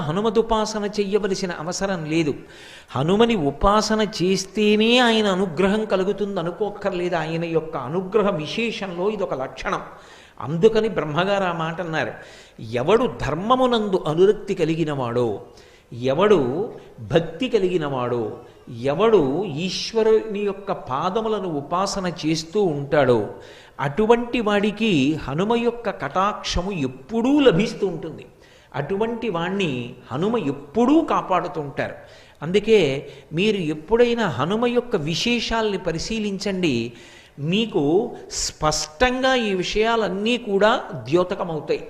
హనుమదుపాసన చెయ్యవలసిన అవసరం లేదు. హనుమని ఉపాసన చేస్తేనే ఆయన అనుగ్రహం కలుగుతుంది అనుకోక్కర్లేదు. ఆయన యొక్క అనుగ్రహ విశేషంలో ఇదొక లక్షణం. అందుకని బ్రహ్మగారు ఆ మాట అన్నారు. ఎవడు ధర్మమునందు అనురక్తి కలిగినవాడో, ఎవడు భక్తి కలిగినవాడో, ఎవడు ఈశ్వరుని యొక్క పాదములను ఉపాసన చేస్తూ ఉంటాడో అటువంటి వాడికి హనుమ యొక్క కటాక్షము ఎప్పుడూ లభిస్తూ ఉంటుంది. అటువంటి వాణ్ణి హనుమ ఎప్పుడూ కాపాడుతుంటారు. అందుకే మీరు ఎప్పుడైనా హనుమ యొక్క విశేషాల్ని పరిశీలించండి, మీకు స్పష్టంగా ఈ విషయాలన్నీ కూడా ద్యోతకమవుతాయి.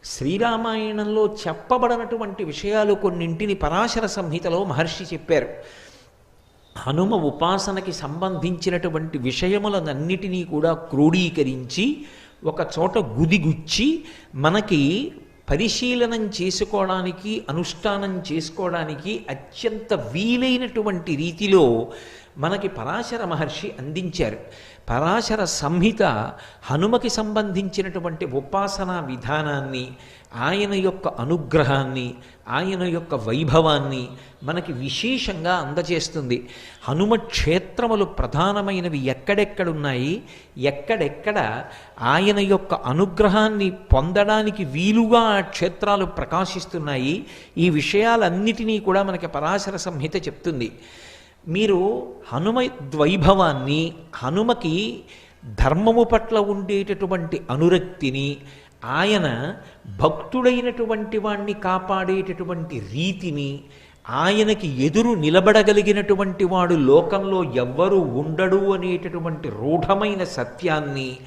శ్రీరామాయణంలో చెప్పబడినటువంటి విషయాలు కొన్నింటిని పరాశర సంహితలో మహర్షి చెప్పారు. హనుమ ఉపాసనకి సంబంధించినటువంటి విషయములనన్నిటినీ కూడా క్రోడీకరించి ఒక చోట గుదిగుచ్చి మనకి పరిశీలనం చేసుకోవడానికి, అనుష్ఠానం చేసుకోవడానికి అత్యంత వీలైనటువంటి రీతిలో మనకి పరాశర మహర్షి అందించారు. పరాశర సంహిత హనుమకి సంబంధించినటువంటి ఉపాసనా విధానాన్ని, ఆయన యొక్క అనుగ్రహాన్ని, ఆయన యొక్క వైభవాన్ని మనకి విశేషంగా అందజేస్తుంది. హనుమ క్షేత్రములు ప్రధానమైనవి ఎక్కడెక్కడున్నాయి, ఎక్కడెక్కడ ఆయన యొక్క అనుగ్రహాన్ని పొందడానికి వీలుగా ఆ క్షేత్రాలు ప్రకాశిస్తున్నాయి, ఈ విషయాలన్నిటినీ కూడా మనకి పరాశర సంహిత చెప్తుంది. మీరు హనుమ ద్వైభవాన్ని, హనుమకి ధర్మము పట్ల ఉండేటటువంటి అనురక్తిని, ఆయన భక్తుడైనటువంటి వాణ్ణి కాపాడేటటువంటి రీతిని, ఆయనకి ఎదురు నిలబడగలిగినటువంటి వాడు లోకంలో ఎవ్వరూ ఉండడు అనేటటువంటి రూఢమైన సత్యాన్ని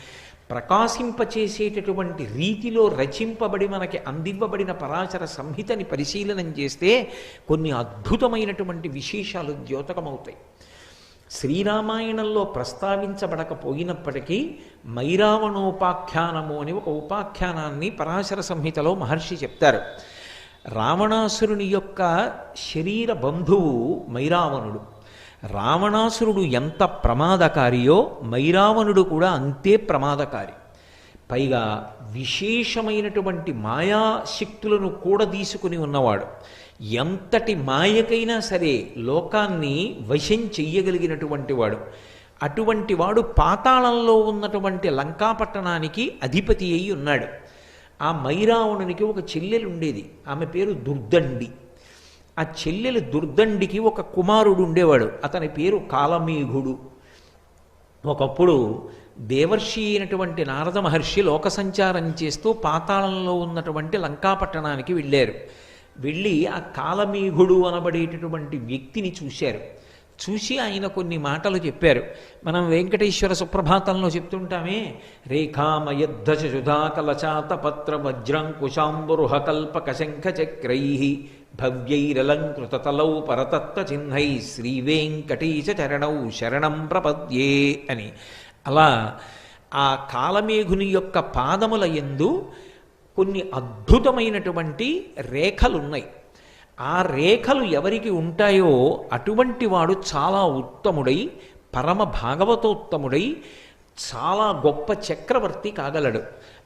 ప్రకాశింపచేసేటటువంటి రీతిలో రచింపబడి మనకి అందివ్వబడిన పరాశర సంహితని పరిశీలనం చేస్తే కొన్ని అద్భుతమైనటువంటి విశేషాలు ద్యోతకమవుతాయి. శ్రీరామాయణంలో ప్రస్తావించబడకపోయినప్పటికీ మైరావణోపాఖ్యానము అని ఒక ఉపాఖ్యానాన్ని పరాశర సంహితలో మహర్షి చెప్తారు. రావణాసురుని యొక్క శరీర బంధువు మైరావణుడు. రావణాసురుడు ఎంత ప్రమాదకారియో మైరావణుడు కూడా అంతే ప్రమాదకారి. పైగా విశేషమైనటువంటి మాయాశక్తులను కూడా తీసుకుని ఉన్నవాడు. ఎంతటి మాయకైనా సరే లోకాన్ని వశం చెయ్యగలిగినటువంటి వాడు. అటువంటి వాడు పాతాళంలో ఉన్నటువంటి లంకాపట్టణానికి అధిపతి అయి ఉన్నాడు. ఆ మైరావణునికి ఒక చెల్లెలు ఉండేది, ఆమె పేరు దుర్దండి. ఆ చెల్లెలు దుర్దండికి ఒక కుమారుడు ఉండేవాడు, అతని పేరు కాలమేఘుడు. ఒకప్పుడు దేవర్షి అయినటువంటి నారద మహర్షి లోక సంచారం చేస్తూ పాతాళంలో ఉన్నటువంటి లంకాపట్టణానికి వెళ్ళారు. వెళ్ళి ఆ కాలమేఘుడు అనబడేటటువంటి వ్యక్తిని చూశారు. చూసి ఆయన కొన్ని మాటలు చెప్పారు. మనం వెంకటేశ్వర సుప్రభాతంలో చెప్తుంటామే, రేఖామయద్ధశుధాకలచాత పత్ర వజ్రాంకుశాంబురుహ కల్పక శంఖ చక్రై భవ్యైరలంకృతతలౌ పరతత్వ చిహ్నై శ్రీవేంకటేశ చరణౌ శరణం ప్రపద్యే అని. అలా ఆ కాలమేఘుని యొక్క పాదముల యందు కొన్ని అద్భుతమైనటువంటి రేఖలున్నాయి. ఆ రేఖలు ఎవరికి ఉంటాయో అటువంటి వాడు చాలా ఉత్తముడై, పరమ భాగవతోత్తముడై, చాలా గొప్ప చక్రవర్తి కాగలడు.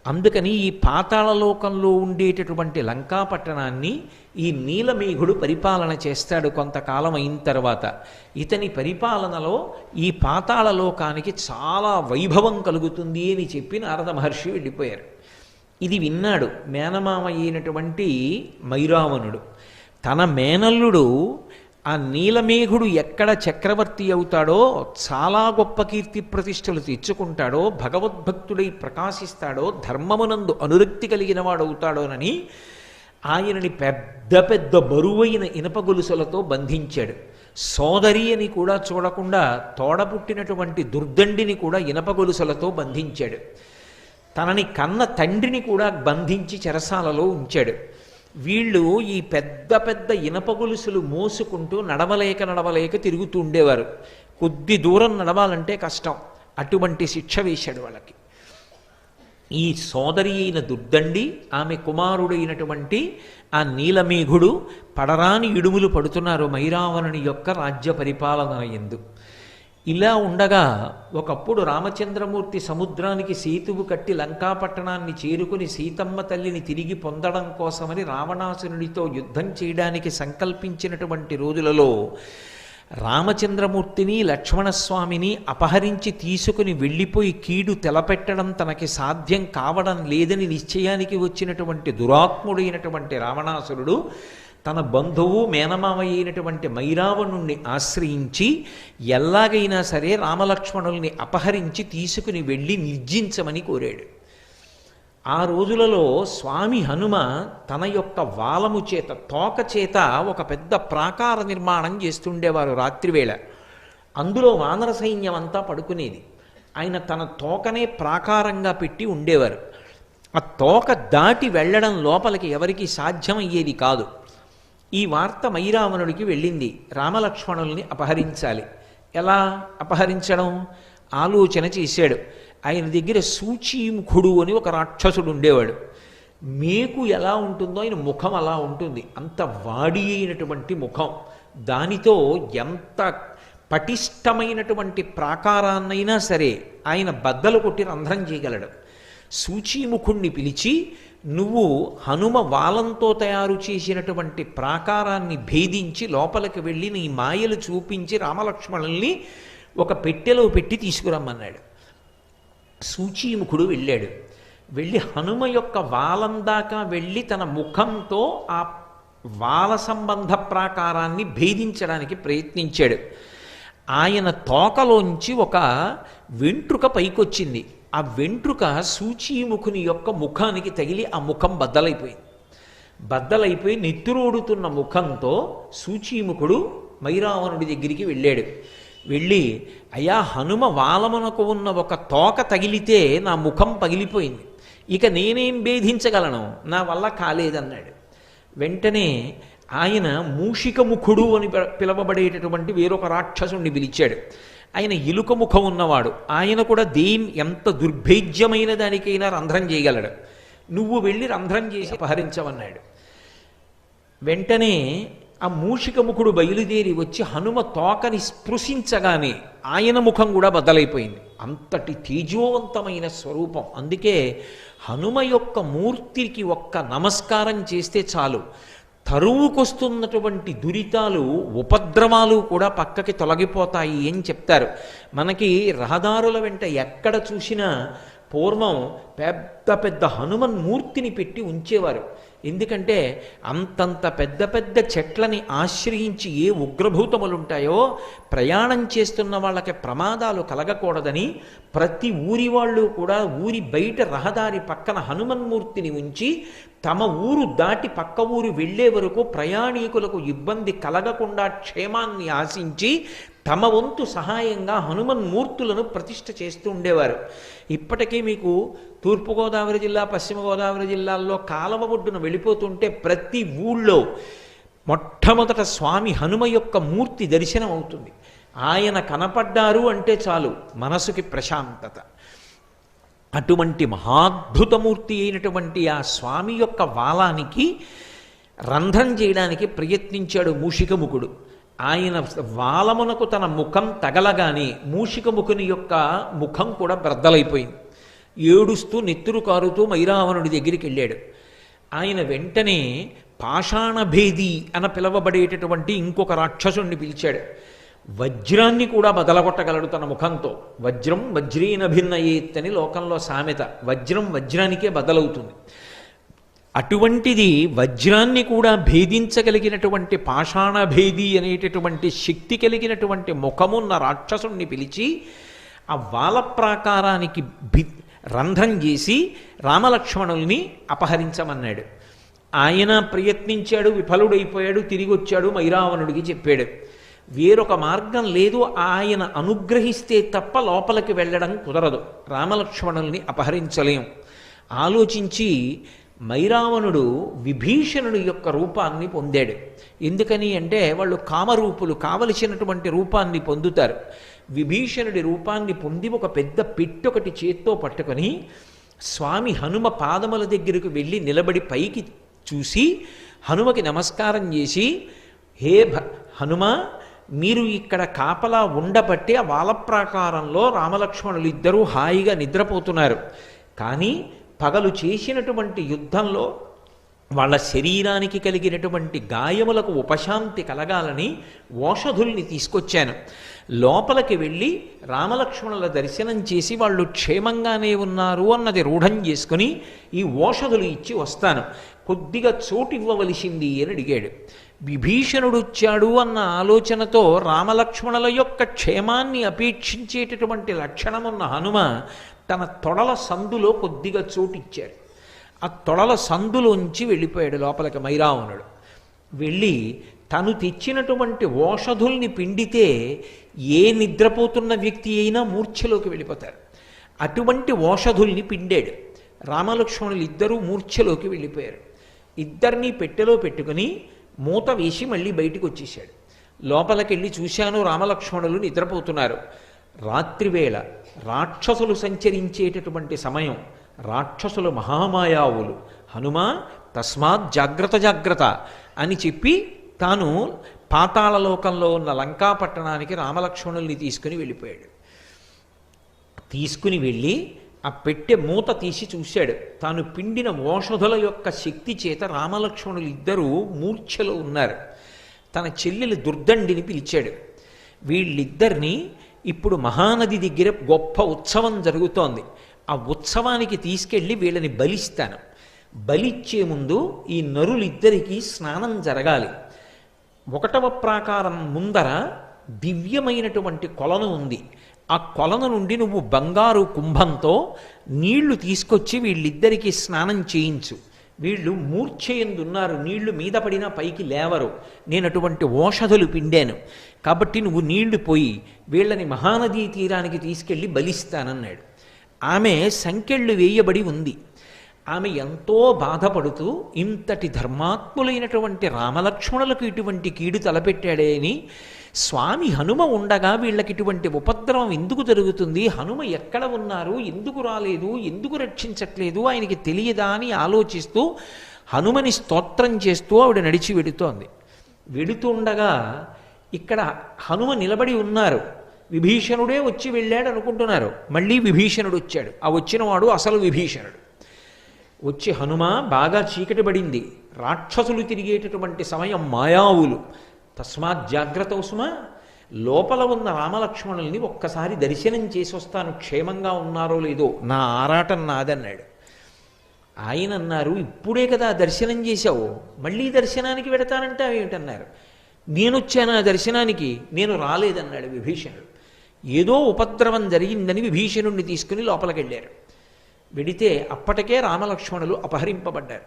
అందుకని ఈ పాతాళలోకంలో ఉండేటటువంటి లంకాపట్టణాన్ని ఈ నీలమేఘుడు పరిపాలన చేస్తాడు. కొంతకాలం అయిన తర్వాత ఇతని పరిపాలనలో ఈ పాతాళలోకానికి చాలా వైభవం కలుగుతుంది అని చెప్పి నారద మహర్షి వెళ్ళిపోయారు. ఇది విన్నాడు మేనమామ అయినటువంటి మైరావణుడు. తన మేనల్లుడు ఆ నీలమేఘుడు ఎక్కడ చక్రవర్తి అవుతాడో, చాలా గొప్ప కీర్తి ప్రతిష్టలు తెచ్చుకుంటాడో, భగవద్భక్తుడై ప్రకాశిస్తాడో, ధర్మమునందు అనురక్తి కలిగిన వాడవుతాడోనని ఆయనని పెద్ద పెద్ద బరువైన ఇనప గొలుసులతో బంధించాడు. సోదరి అని కూడా చూడకుండా తోడపుట్టినటువంటి దుర్దండిని కూడా ఇనప గొలుసులతో బంధించాడు. తనని కన్న తండ్రిని కూడా బంధించి చెరసాలలో ఉంచాడు. వీళ్ళు ఈ పెద్ద పెద్ద ఇనప గొలుసులు మోసుకుంటూ నడవలేక తిరుగుతూ ఉండేవారు. కొద్ది దూరం నడవాలంటే కష్టం. అటువంటి శిక్ష వేశాడు వాళ్ళకి. ఈ సోదరి అయిన దుర్దండి, ఆమె కుమారుడైనటువంటి ఆ నీలమేఘుడు పడరాని ఇడుములు పడుతున్నారు మైరావణుని యొక్క రాజ్య పరిపాలన యందు. ఇలా ఉండగా ఒకప్పుడు రామచంద్రమూర్తి సముద్రానికి సేతువు కట్టి లంకాపట్టణాన్ని చేరుకుని సీతమ్మ తల్లిని తిరిగి పొందడం కోసమని రావణాసురుడితో యుద్ధం చేయడానికి సంకల్పించినటువంటి రోజులలో రామచంద్రమూర్తిని లక్ష్మణస్వామిని అపహరించి తీసుకుని వెళ్ళిపోయి కీడు తెలపెట్టడం తనకి సాధ్యం కావడం లేదని నిశ్చయానికి వచ్చినటువంటి దురాత్ముడైనటువంటి రావణాసురుడు తన బంధువు మేనమామ అయినటువంటి మైరావణుణ్ణి ఆశ్రయించి ఎలాగైనా సరే రామలక్ష్మణుల్ని అపహరించి తీసుకుని వెళ్ళి నిర్జించమని కోరాడు. ఆ రోజులలో స్వామి హనుమ తన యొక్క వాలము చేత తోక చేత ఒక పెద్ద ప్రాకార నిర్మాణం చేస్తుండేవారు రాత్రివేళ. అందులో వానర సైన్యం అంతా పడుకునేది. ఆయన తన తోకనే ప్రాకారంగా పెట్టి ఉండేవారు. ఆ తోక దాటి వెళ్ళడం లోపలికి ఎవరికి సాధ్యమయ్యేది కాదు. ఈ వార్త మైరావణుడికి వెళ్ళింది. రామలక్ష్మణుల్ని అపహరించాలి. ఎలా అపహరించడం ఆలోచన చేశాడు. ఆయన దగ్గర సూచీముఖుడు అని ఒక రాక్షసుడు ఉండేవాడు. మేకు ఎలా ఉంటుందో ఆయన ముఖం అలా ఉంటుంది. అంత వాడి అయినటువంటి ముఖం. దానితో ఎంత పటిష్టమైనటువంటి ప్రాకారాన్నైనా సరే ఆయన బద్దలు కొట్టి రంధ్రం చేయగలడు. సూచీముఖుణ్ణి పిలిచి, నువ్వు హనుమ వాలంతో తయారు చేసినటువంటి ప్రాకారాన్ని భేదించి లోపలికి వెళ్ళి నీ మాయలు చూపించి రామలక్ష్మణుల్ని ఒక పెట్టెలో పెట్టి తీసుకురమ్మన్నాడు. సూచీముఖుడు వెళ్ళాడు. వెళ్ళి హనుమ యొక్క వాలం దాకా వెళ్ళి తన ముఖంతో ఆ వాల సంబంధ ప్రాకారాన్ని భేదించడానికి ప్రయత్నించాడు. ఆయన తోకలోంచి ఒక వెంట్రుక పైకొచ్చింది. ఆ వెంట్రుక సూచీముఖుని యొక్క ముఖానికి తగిలి ఆ ముఖం బద్దలైపోయి నెత్తురోడుతున్న ముఖంతో సూచీముఖుడు మైరావణుడి దగ్గరికి వెళ్ళాడు. వెళ్ళి, అయ్యా, హనుమ వాలమునకు ఉన్న ఒక తోక తగిలితే నా ముఖం పగిలిపోయింది, ఇక నేనేం భేదించగలను, నా వల్ల కాలేదన్నాడు. వెంటనే ఆయన మూషికముఖుడు అని పిలవబడేటటువంటి వేరొక రాక్షసుణ్ణి పిలిచాడు. ఆయన ఎలుక ముఖం ఉన్నవాడు. ఆయన కూడా ఎంత దుర్భేద్యమైన దానికైనా రంధ్రం చేయగలడు. నువ్వు వెళ్ళి రంధ్రం చేసి అపహరించవన్నాడు. వెంటనే ఆ మూషికముఖుడు బయలుదేరి వచ్చి హనుమ తోకని స్పృశించగానే ఆయన ముఖం కూడా బద్దలైపోయింది. అంతటి తేజోవంతమైన స్వరూపం. అందుకే హనుమ యొక్క మూర్తికి ఒక్క నమస్కారం చేస్తే చాలు, తరువుకొస్తున్నటువంటి దురితాలు ఉపద్రవాలు కూడా పక్కకి తొలగిపోతాయి అని చెప్తారు. మనకి రహదారుల వెంట ఎక్కడ చూసినా పూర్వం పెద్ద పెద్ద హనుమన్ మూర్తిని పెట్టి ఉంచేవారు. ఎందుకంటే అంతంత పెద్ద పెద్ద చెట్లని ఆశ్రయించి ఏ ఉగ్రభూతములుంటాయో ప్రయాణం చేస్తున్న వాళ్ళకి ప్రమాదాలు కలగకూడదని ప్రతి ఊరి వాళ్ళు కూడా ఊరి బయట రహదారి పక్కన హనుమన్మూర్తిని ఉంచి తమ ఊరు దాటి పక్క ఊరు వెళ్ళే వరకు ప్రయాణికులకు ఇబ్బంది కలగకుండా క్షేమాన్ని ఆశించి తమ వంతు సహాయంగా హనుమన్మూర్తులను ప్రతిష్ఠ చేస్తూ ఉండేవారు. ఇప్పటికీ మీకు తూర్పుగోదావరి జిల్లా, పశ్చిమ గోదావరి జిల్లాల్లో కాలవ ఒడ్డున వెళ్ళిపోతుంటే ప్రతి ఊళ్ళో మొట్టమొదట స్వామి హనుమ యొక్క మూర్తి దర్శనం అవుతుంది. ఆయన కనపడ్డారు అంటే చాలు మనసుకి ప్రశాంతత. అటువంటి మహాద్భుతమూర్తి అయినటువంటి ఆ స్వామి యొక్క వాలానికి రంధ్రం చేయడానికి ప్రయత్నించాడు మూషికముఖుడు. ఆయన వాలమునకు తన ముఖం తగలగానే మూషికముఖుని యొక్క ముఖం కూడా బ్రద్దలైపోయింది. ఏడుస్తూ నెత్తురు కారుతూ మైరావణుడి దగ్గరికి వెళ్ళాడు. ఆయన వెంటనే పాషాణభేది అని పిలవబడేటటువంటి ఇంకొక రాక్షసుణ్ణి పిలిచాడు. వజ్రాన్ని కూడా బదలగొట్టగలడు తన ముఖంతో. వజ్రం వజ్రీన భిన్నయేత్ అని లోకంలో సామెత. వజ్రం వజ్రానికే బదలవుతుంది. అటువంటిది వజ్రాన్ని కూడా భేదించగలిగినటువంటి పాషాణభేది అనేటటువంటి శక్తి కలిగినటువంటి ముఖమున్న రాక్షసుణ్ణి పిలిచి ఆ వాల ప్రాకారానికి రంధ్రం చేసి రామలక్ష్మణుల్ని అపహరించమన్నాడు. ఆయన ప్రయత్నించాడు, విఫలుడైపోయాడు. తిరిగి వచ్చాడు, మైరావణుడికి చెప్పాడు. వేరొక మార్గం లేదు, ఆయన అనుగ్రహిస్తే తప్ప లోపలికి వెళ్ళడం కుదరదు, రామలక్ష్మణుల్ని అపహరించలేం. ఆలోచించి మైరావణుడు విభీషణుడి యొక్క రూపాన్ని పొందాడు. ఎందుకని అంటే వాళ్ళు కామరూపులు, కావలసినటువంటి రూపాన్ని పొందుతారు. విభీషణుడి రూపాన్ని పొంది ఒక పెద్ద పెట్టొకటి చేత్తో పట్టుకొని స్వామి హనుమ పాదముల దగ్గరకు వెళ్ళి నిలబడి పైకి చూసి హనుమకి నమస్కారం చేసి, హే హనుమ, మీరు ఇక్కడ కాపలా ఉండబట్టి ఆ వాళ్ళ ప్రాకారంలో రామలక్ష్మణులు ఇద్దరూ హాయిగా నిద్రపోతున్నారు. కానీ పగలు చేసినటువంటి యుద్ధంలో వాళ్ళ శరీరానికి కలిగినటువంటి గాయములకు ఉపశాంతి కలగాలని ఓషధుల్ని తీసుకొచ్చాను. లోపలికి వెళ్ళి రామలక్ష్మణుల దర్శనం చేసి వాళ్ళు క్షేమంగానే ఉన్నారు అన్నది రూఢం చేసుకుని ఈ ఓషధులు ఇచ్చి వస్తాను, కొద్దిగా చోటు ఇవ్వవలసింది అని అడిగాడు. విభీషణుడు వచ్చాడు అన్న ఆలోచనతో రామలక్ష్మణుల యొక్క క్షేమాన్ని అపేక్షించేటటువంటి లక్షణమున్న హనుమ తన తొడల సందులో కొద్దిగా చోటిచ్చారు. ఆ తొడల సందులోంచి వెళ్ళిపోయాడు లోపలికి మైరావణుడు. వెళ్ళి తను తెచ్చినటువంటి ఓషధుల్ని పిండితే ఏ నిద్రపోతున్న వ్యక్తి అయినా మూర్ఛలోకి వెళ్ళిపోతారు. అటువంటి ఓషధుల్ని పిండాడు. రామలక్ష్మణులు ఇద్దరూ మూర్ఛలోకి వెళ్ళిపోయారు. ఇద్దరినీ పెట్టెలో పెట్టుకుని మూత వేసి మళ్ళీ బయటికి వచ్చేసాడు. లోపలికెళ్ళి చూశాను, రామలక్ష్మణులు నిద్రపోతున్నారు. రాత్రివేళ రాక్షసులు సంచరించేటటువంటి సమయం. రాక్షసులు మహామాయావులు. హనుమ తస్మాత్ జాగ్రత్త జాగ్రత్త అని చెప్పి తాను పాతాళలోకంలో ఉన్న లంకాపట్టణానికి రామలక్ష్మణుల్ని తీసుకుని వెళ్ళిపోయాడు. తీసుకుని వెళ్ళి ఆ పెట్టె మూత తీసి చూశాడు. తాను పిండిన ఓషధుల యొక్క శక్తి చేత రామలక్ష్మణులు ఇద్దరూ మూర్ఛలో ఉన్నారు. తన చెల్లెలు దుర్దండిని పిలిచాడు. వీళ్ళిద్దరినీ ఇప్పుడు మహానది దగ్గర గొప్ప ఉత్సవం జరుగుతోంది. ఆ ఉత్సవానికి తీసుకెళ్ళి వీళ్ళని బలిస్తాను. బలిచ్చే ముందు ఈ నరులిద్దరికీ స్నానం జరగాలి. 1వ ప్రాకారం ముందర దివ్యమైనటువంటి కొలను ఉంది. ఆ కొలను నుండి నువ్వు బంగారు కుంభంతో నీళ్లు తీసుకొచ్చి వీళ్ళిద్దరికీ స్నానం చేయించు. వీళ్ళు మూర్ఛయందున్నారు, నీళ్లు మీద పడినా పైకి లేవరు. నేను అటువంటి ఓషధులు పిండాను కాబట్టి నువ్వు నీళ్లు పోయి వీళ్ళని మహానదీ తీరానికి తీసుకెళ్ళి బలిస్తానన్నాడు. ఆమె సంకెళ్ళు వేయబడి ఉంది. ఆమె ఎంతో బాధపడుతూ ఇంతటి ధర్మాత్ములైనటువంటి రామలక్ష్మణులకు ఇటువంటి కీడు తలపెట్టాడే అని, స్వామి హనుమ ఉండగా వీళ్ళకి ఇటువంటి ఉపద్రవం ఎందుకు జరుగుతుంది, హనుమ ఎక్కడ ఉన్నారు, ఎందుకు రాలేదు, ఎందుకు రక్షించట్లేదు, ఆయనకి తెలియదా అని ఆలోచిస్తూ హనుమని స్తోత్రం చేస్తూ ఆవిడ నడిచి వెడుతోంది. వెడుతుండగా ఇక్కడ హనుమ నిలబడి ఉన్నారు. విభీషణుడే వచ్చి వెళ్ళాడు అనుకుంటున్నారు. మళ్ళీ విభీషణుడు వచ్చాడు. ఆ వచ్చినవాడు అసలు విభీషణుడు. వచ్చి హనుమ బాగా చీకటి పడింది, రాక్షసులు తిరిగేటటువంటి సమయం, మాయావులు, తస్మాత్ జాగ్రత్త ఉసుమా, లోపల ఉన్న రామలక్ష్మణుల్ని ఒక్కసారి దర్శనం చేసి వస్తాను, క్షేమంగా ఉన్నారో లేదో, నా ఆరాటం నాదన్నాడు. ఆయన అన్నారు, ఇప్పుడే కదా దర్శనం చేశావు, మళ్ళీ దర్శనానికి వెడతానంటే ఏమిటన్నారు. నేనొచ్చాను ఆ దర్శనానికి, నేను రాలేదన్నాడు విభీషణుడు. ఏదో ఉపద్రవం జరిగిందని విభీషణుడిని తీసుకుని లోపలికి వెళ్ళారు. వెడితే అప్పటికే రామలక్ష్మణులు అపహరింపబడ్డారు.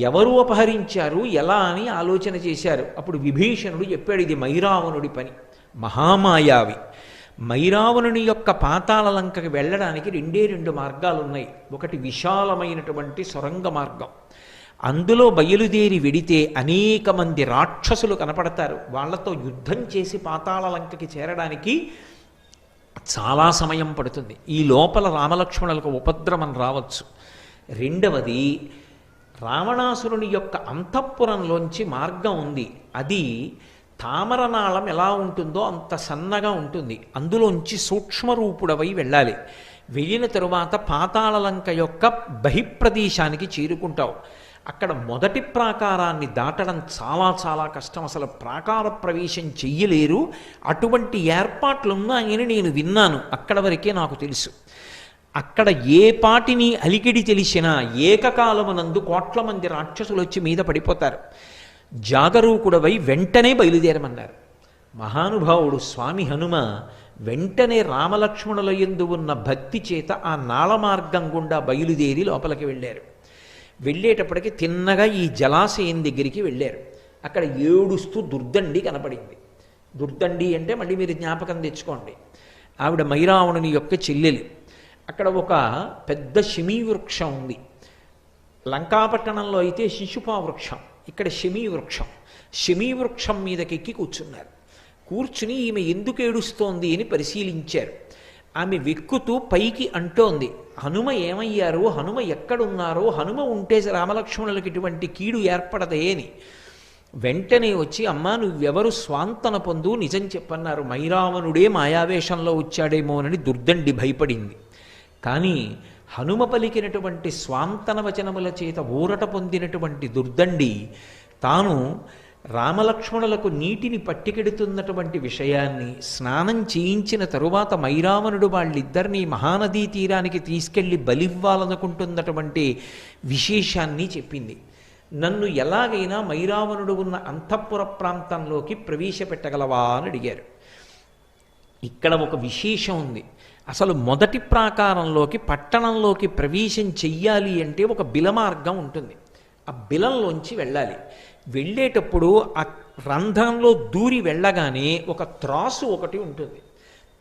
ఎవరు అపహరించారు, ఎలా అని ఆలోచన చేశారు. అప్పుడు విభీషణుడు చెప్పాడు, ఇది మైరావణుడి పని, మహామాయావి. మైరావణుని యొక్క పాతాళ లంకకి వెళ్ళడానికి 2 మార్గాలు ఉన్నాయి. ఒకటి విశాలమైనటువంటి సొరంగ మార్గం, అందులో బయలుదేరి వెడితే అనేక మంది రాక్షసులు కనపడతారు. వాళ్లతో యుద్ధం చేసి పాతాళ లంకకి చేరడానికి చాలా సమయం పడుతుంది. ఈ లోపల రామలక్ష్మణులకు ఉపద్రవం రావచ్చు. రెండవది, రావణాసురుని యొక్క అంతఃపురంలోంచి మార్గం ఉంది. అది తామరనాళం ఎలా ఉంటుందో అంత సన్నగా ఉంటుంది. అందులోంచి సూక్ష్మరూపుడవై వెళ్ళాలి. వెళ్ళిన తరువాత పాతాళలంక యొక్క బహిప్రదేశానికి చేరుకుంటావు. అక్కడ మొదటి ప్రాకారాన్ని దాటడం చాలా చాలా కష్టం, అసలు ప్రాకార ప్రవేశం చెయ్యలేరు. అటువంటి ఏర్పాట్లున్నాయని నేను విన్నాను, అక్కడ వరకే నాకు తెలుసు. అక్కడ ఏ పాటిని అలికిడి తెలిసినా ఏకకాలమునందు 1 కోట్ల మంది రాక్షసులు వచ్చి మీద పడిపోతారు. జాగరూకుడవై వెంటనే బయలుదేరమన్నారు. మహానుభావుడు స్వామి హనుమ వెంటనే రామలక్ష్మణుల యందు ఉన్న భక్తి చేత ఆ నాళ మార్గం గుండా బయలుదేరి లోపలికి వెళ్ళారు. వెళ్ళేటప్పటికి తిన్నగా ఈ జలాశయం దగ్గరికి వెళ్ళారు. అక్కడ ఏడుస్తూ దుర్దండి కనపడింది. దుర్దండి అంటే మళ్ళీ మీరు జ్ఞాపకం తెచ్చుకోండి, ఆవిడ మైరావణుని యొక్క చెల్లెలు. అక్కడ ఒక పెద్ద శమీ వృక్షం ఉంది. లంకాపట్టణంలో అయితే శిశుపా వృక్షం, ఇక్కడ శమీ వృక్షం. శమీ వృక్షం మీదకెక్కి కూర్చున్నారు. కూర్చుని ఈమె ఎందుకు ఏడుస్తోంది అని పరిశీలించారు. ఆమె వెక్కుతూ పైకి అంటోంది, హనుమ ఏమయ్యారో, హనుమ ఎక్కడున్నారో, హనుమ ఉంటే రామలక్ష్మణులకు ఇటువంటి కీడు ఏర్పడదే అని. వెంటనే వచ్చి అమ్మా నువ్వెవరు స్వాంతన పొందు నిజం చెప్పన్నారు, మైరావణుడే మాయావేషంలో వచ్చాడేమోనని దుర్దండి భయపడింది. కానీ హనుమ పలికినటువంటి స్వాంతన వచనముల చేత ఊరట పొందినటువంటి దుర్దండి తాను రామలక్ష్మణులకు నీటిని పట్టికెడుతున్నటువంటి విషయాన్ని స్నానం చేయించిన తరువాత మైరావణుడు వాళ్ళిద్దరినీ మహానదీ తీరానికి తీసుకెళ్లి బలివ్వాలనుకుంటున్నటువంటి విశేషాన్ని చెప్పింది. నన్ను ఎలాగైనా మైరావణుడు ఉన్న అంతఃపుర ప్రాంతంలోకి ప్రవేశపెట్టగలవా అని అడిగారు. ఇక్కడ ఒక విశేషం ఉంది. అసలు మొదటి ప్రాకారంలోకి పట్టణంలోకి ప్రవేశం చెయ్యాలి అంటే ఒక బిలమార్గం ఉంటుంది. ఆ బిలంలోంచి వెళ్ళాలి. వెళ్ళేటప్పుడు ఆ రంధ్రంలో దూరి వెళ్ళగానే ఒక త్రాసు ఒకటి ఉంటుంది.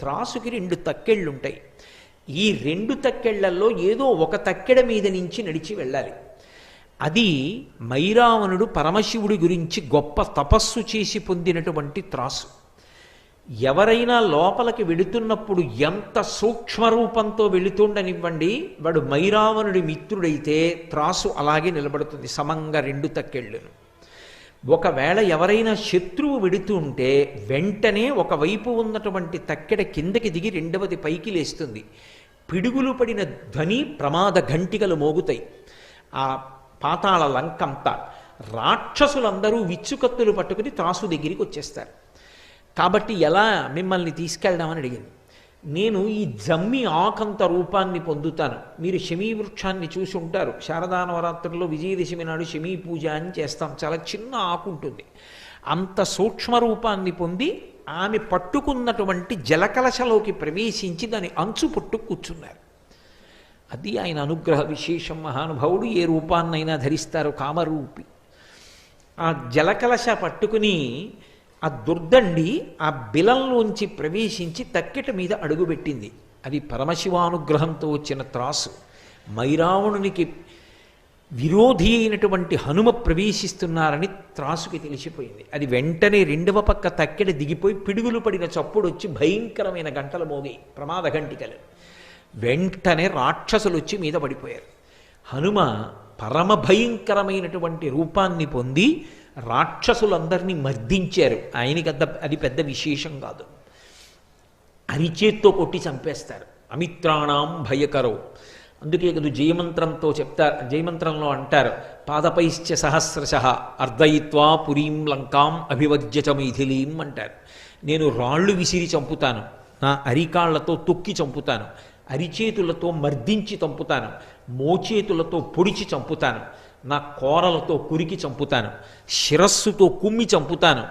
త్రాసుకి 2 తక్కెళ్ళు ఉంటాయి. ఈ 2 తక్కెళ్లలో ఏదో ఒక తక్కెడ మీద నుంచి నడిచి వెళ్ళాలి. అది మైరావణుడు పరమశివుడి గురించి గొప్ప తపస్సు చేసి పొందినటువంటి త్రాసు. ఎవరైనా లోపలికి వెళుతున్నప్పుడు ఎంత సూక్ష్మరూపంతో వెళుతుండనివ్వండి, వాడు మైరావణుడి మిత్రుడైతే త్రాసు అలాగే నిలబడుతుంది సమంగా 2 తక్కెళ్ళను. ఒకవేళ ఎవరైనా శత్రువు వెడుతూ ఉంటే వెంటనే ఒకవైపు ఉన్నటువంటి తక్కెడ కిందకి దిగి రెండవది పైకి లేస్తుంది. పిడుగులు పడిన ధ్వని ప్రమాద ఘంటికలు మోగుతాయి. ఆ పాతాళ లంకంతా రాక్షసులందరూ విచ్చుకత్తులు పట్టుకుని త్రాసు దగ్గరికి వచ్చేస్తారు. కాబట్టి ఎలా మిమ్మల్ని తీసుకెళ్దామని అడిగింది. నేను ఈ జమ్మి ఆకంత రూపాన్ని పొందుతాను. మీరు శమీ వృక్షాన్ని చూసి ఉంటారు. శారదా నవరాత్రుల్లో విజయదశమి నాడు శమీ పూజ అని చేస్తాం. చాలా చిన్న ఆకు ఉంటుంది. అంత సూక్ష్మ రూపాన్ని పొంది ఆమె పట్టుకున్నటువంటి జలకలశలోకి ప్రవేశించి దాని అంచు పట్టు కూర్చున్నారు. అది ఆయన అనుగ్రహ విశేషం. మహానుభావుడు ఏ రూపాన్నైనా ధరిస్తారు, కామరూపి. ఆ జలకలశ పట్టుకుని ఆ దుర్దండి ఆ బిలంలోంచి ప్రవేశించి తక్కెట మీద అడుగుపెట్టింది. అది పరమశివానుగ్రహంతో వచ్చిన త్రాసు. మైరావణునికి విరోధి అయినటువంటి హనుమ ప్రవేశిస్తున్నారని త్రాసుకి తెలిసిపోయింది. అది వెంటనే రెండవ పక్క తక్కెడ దిగిపోయి పిడుగులు పడిన చప్పుడు వచ్చి భయంకరమైన గంటలు మోగాయి, ప్రమాద గంటికలు. వెంటనే రాక్షసులు వచ్చి మీద పడిపోయారు. హనుమ పరమ భయంకరమైనటువంటి రూపాన్ని పొంది రాక్షసులందరినీ మర్దించారు. ఆయనకి అది పెద్ద విశేషం కాదు. అరిచేత్తో కొట్టి చంపేస్తారు. అమిత్రాణం భయకరో. అందుకే కదా జయమంత్రంతో చెప్తారు. జయమంత్రంలో అంటారు, పాదపైశ్చ సహస్రశ అర్ధయిత్వా పురీం లంకాం అభివజ్యచ మైథిలీం అంటారు. నేను రాళ్ళు విసిరి చంపుతాను, నా అరికాళ్లతో తొక్కి చంపుతాను, అరిచేతులతో మర్దించి చంపుతాను, మోచేతులతో పొడిచి చంపుతాను, నా కోరలతో కురికి చంపుతాను, శిరస్సుతో కుమ్మి చంపుతాను,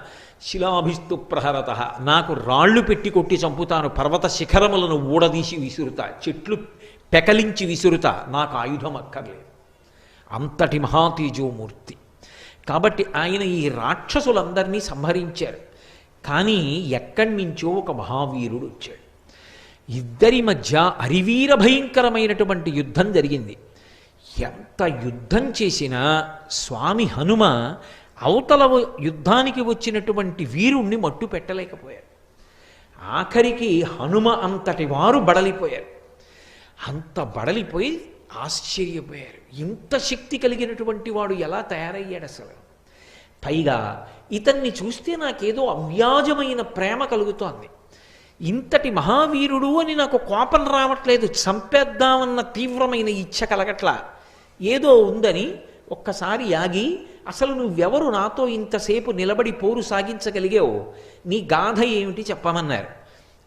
శిలాభిస్తు ప్రహరత నాకు రాళ్ళు పెట్టి కొట్టి చంపుతాను, పర్వత శిఖరములను ఊడదీసి విసురుతా, చెట్లు పెకలించి విసురుతా, నాకు ఆయుధం అక్కర్లేదు. అంతటి మహాతేజోమూర్తి. కాబట్టి ఆయన ఈ రాక్షసులందరినీ సంహరించారు. కానీ ఎక్కడి నుంచో ఒక మహావీరుడు వచ్చాడు. ఇద్దరి మధ్య అరివీర భయంకరమైనటువంటి యుద్ధం జరిగింది. ఎంత యుద్ధం చేసినా స్వామి హనుమ అవతల యుద్ధానికి వచ్చినటువంటి వీరుణ్ణి మట్టు పెట్టలేకపోయారు. ఆఖరికి హనుమ అంతటి వారు బడలిపోయారు. అంత బడలిపోయి ఆశ్చర్యపోయారు. ఇంత శక్తి కలిగినటువంటి వాడు ఎలా తయారయ్యాడు అసలు? పైగా ఇతన్ని చూస్తే నాకేదో అవ్యాజమైన ప్రేమ కలుగుతోంది. ఇంతటి మహావీరుడు అని నాకు కోపం రావట్లేదు, చంపేద్దామన్న తీవ్రమైన ఇచ్ఛ కలగట్లా. ఏదో ఉందని ఒక్కసారి ఆగి, అసలు నువ్వెవరు నాతో ఇంతసేపు నిలబడి పోరు సాగించగలిగావు, నీ గాథ ఏమిటి చెప్పమన్నారు.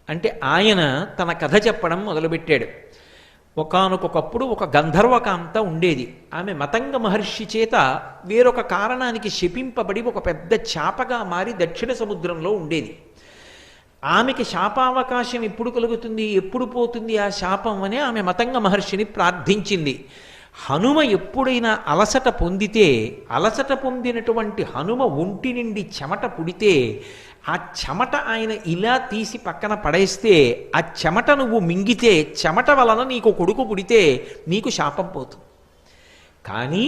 అంటే ఆయన తన కథ చెప్పడం మొదలుపెట్టాడు. ఒకానొకప్పుడు ఒక గంధర్వకాంత ఉండేది. ఆమె మతంగ మహర్షి చేత వేరొక కారణానికి శపింపబడి ఒక పెద్ద చాపగా మారి దక్షిణ సముద్రంలో ఉండేది. ఆమెకి శాపావకాశం ఎప్పుడు కలుగుతుంది, ఎప్పుడు పోతుంది ఆ శాపం అని ఆమె మతంగ మహర్షిని ప్రార్థించింది. హనుమ ఎప్పుడైనా అలసట పొందితే, అలసట పొందినటువంటి హనుమ ఒంటి నుండి చెమట పుడితే ఆ చెమట ఆయన ఇలా తీసి పక్కన పడేస్తే, ఆ చెమట నువ్వు మింగితే, చెమట వలన నీకు కొడుకు పుడితే నీకు శాపం పోతుంది. కానీ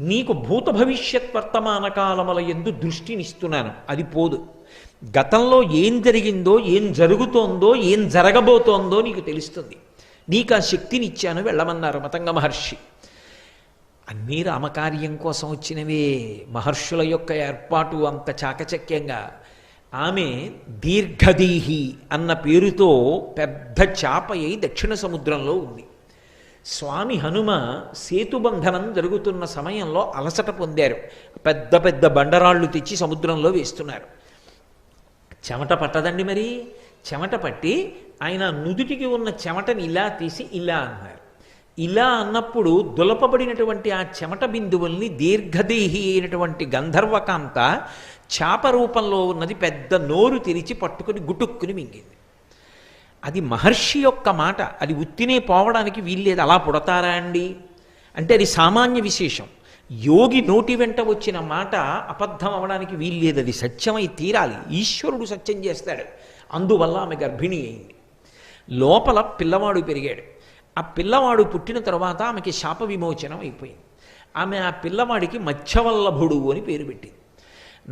నీకు భూత భవిష్యత్ వర్తమాన కాలముల యందు దృష్టినిస్తున్నాను, అది పోదు. గతంలో ఏం జరిగిందో, ఏం జరుగుతోందో, ఏం జరగబోతోందో నీకు తెలుస్తుంది. నీకు ఆ శక్తినిచ్చాను, వెళ్ళమన్నారు మతంగ మహర్షి. అన్నీ రామకార్యం కోసం వచ్చినవే. మహర్షుల యొక్క ఏర్పాటు అంత చాకచక్యంగా. ఆమె దీర్ఘదీహి అన్న పేరుతో పెద్ద చాప అయి దక్షిణ సముద్రంలో ఉంది. స్వామి హనుమ సేతుబంధనం జరుగుతున్న సమయంలో అలసట పొందారు. పెద్ద పెద్ద బండరాళ్ళు తెచ్చి సముద్రంలో వేస్తున్నారు. చెమట పట్టదండి మరి. చెమట పట్టి ఆయన నుదుటికి ఉన్న చెమటని ఇలా తీసి ఇలా అన్నారు. ఇలా అన్నప్పుడు దులపబడినటువంటి ఆ చెమట బిందువుల్ని దీర్ఘదేహి అయినటువంటి గంధర్వకాంత చాప రూపంలో ఉన్నది పెద్ద నోరు తెరిచి పట్టుకుని గుటుక్కుని మింగింది. అది మహర్షి యొక్క మాట. అది ఉత్తినే పోవడానికి వీల్లేదు. అలా పుడతారా అండి అంటే అది సామాన్య విశేషం. యోగి నోటి వెంట వచ్చిన మాట అబద్ధం అవడానికి వీల్లేదు. అది సత్యమై తీరాలి. ఈశ్వరుడు సత్యం చేస్తాడు. అందువల్ల ఆమె గర్భిణి అయింది. లోపల పిల్లవాడు పెరిగాడు. ఆ పిల్లవాడు పుట్టిన తర్వాత ఆమెకి శాప విమోచనం అయిపోయింది. ఆమె ఆ పిల్లవాడికి మత్స్యవల్లభుడు అని పేరు పెట్టింది.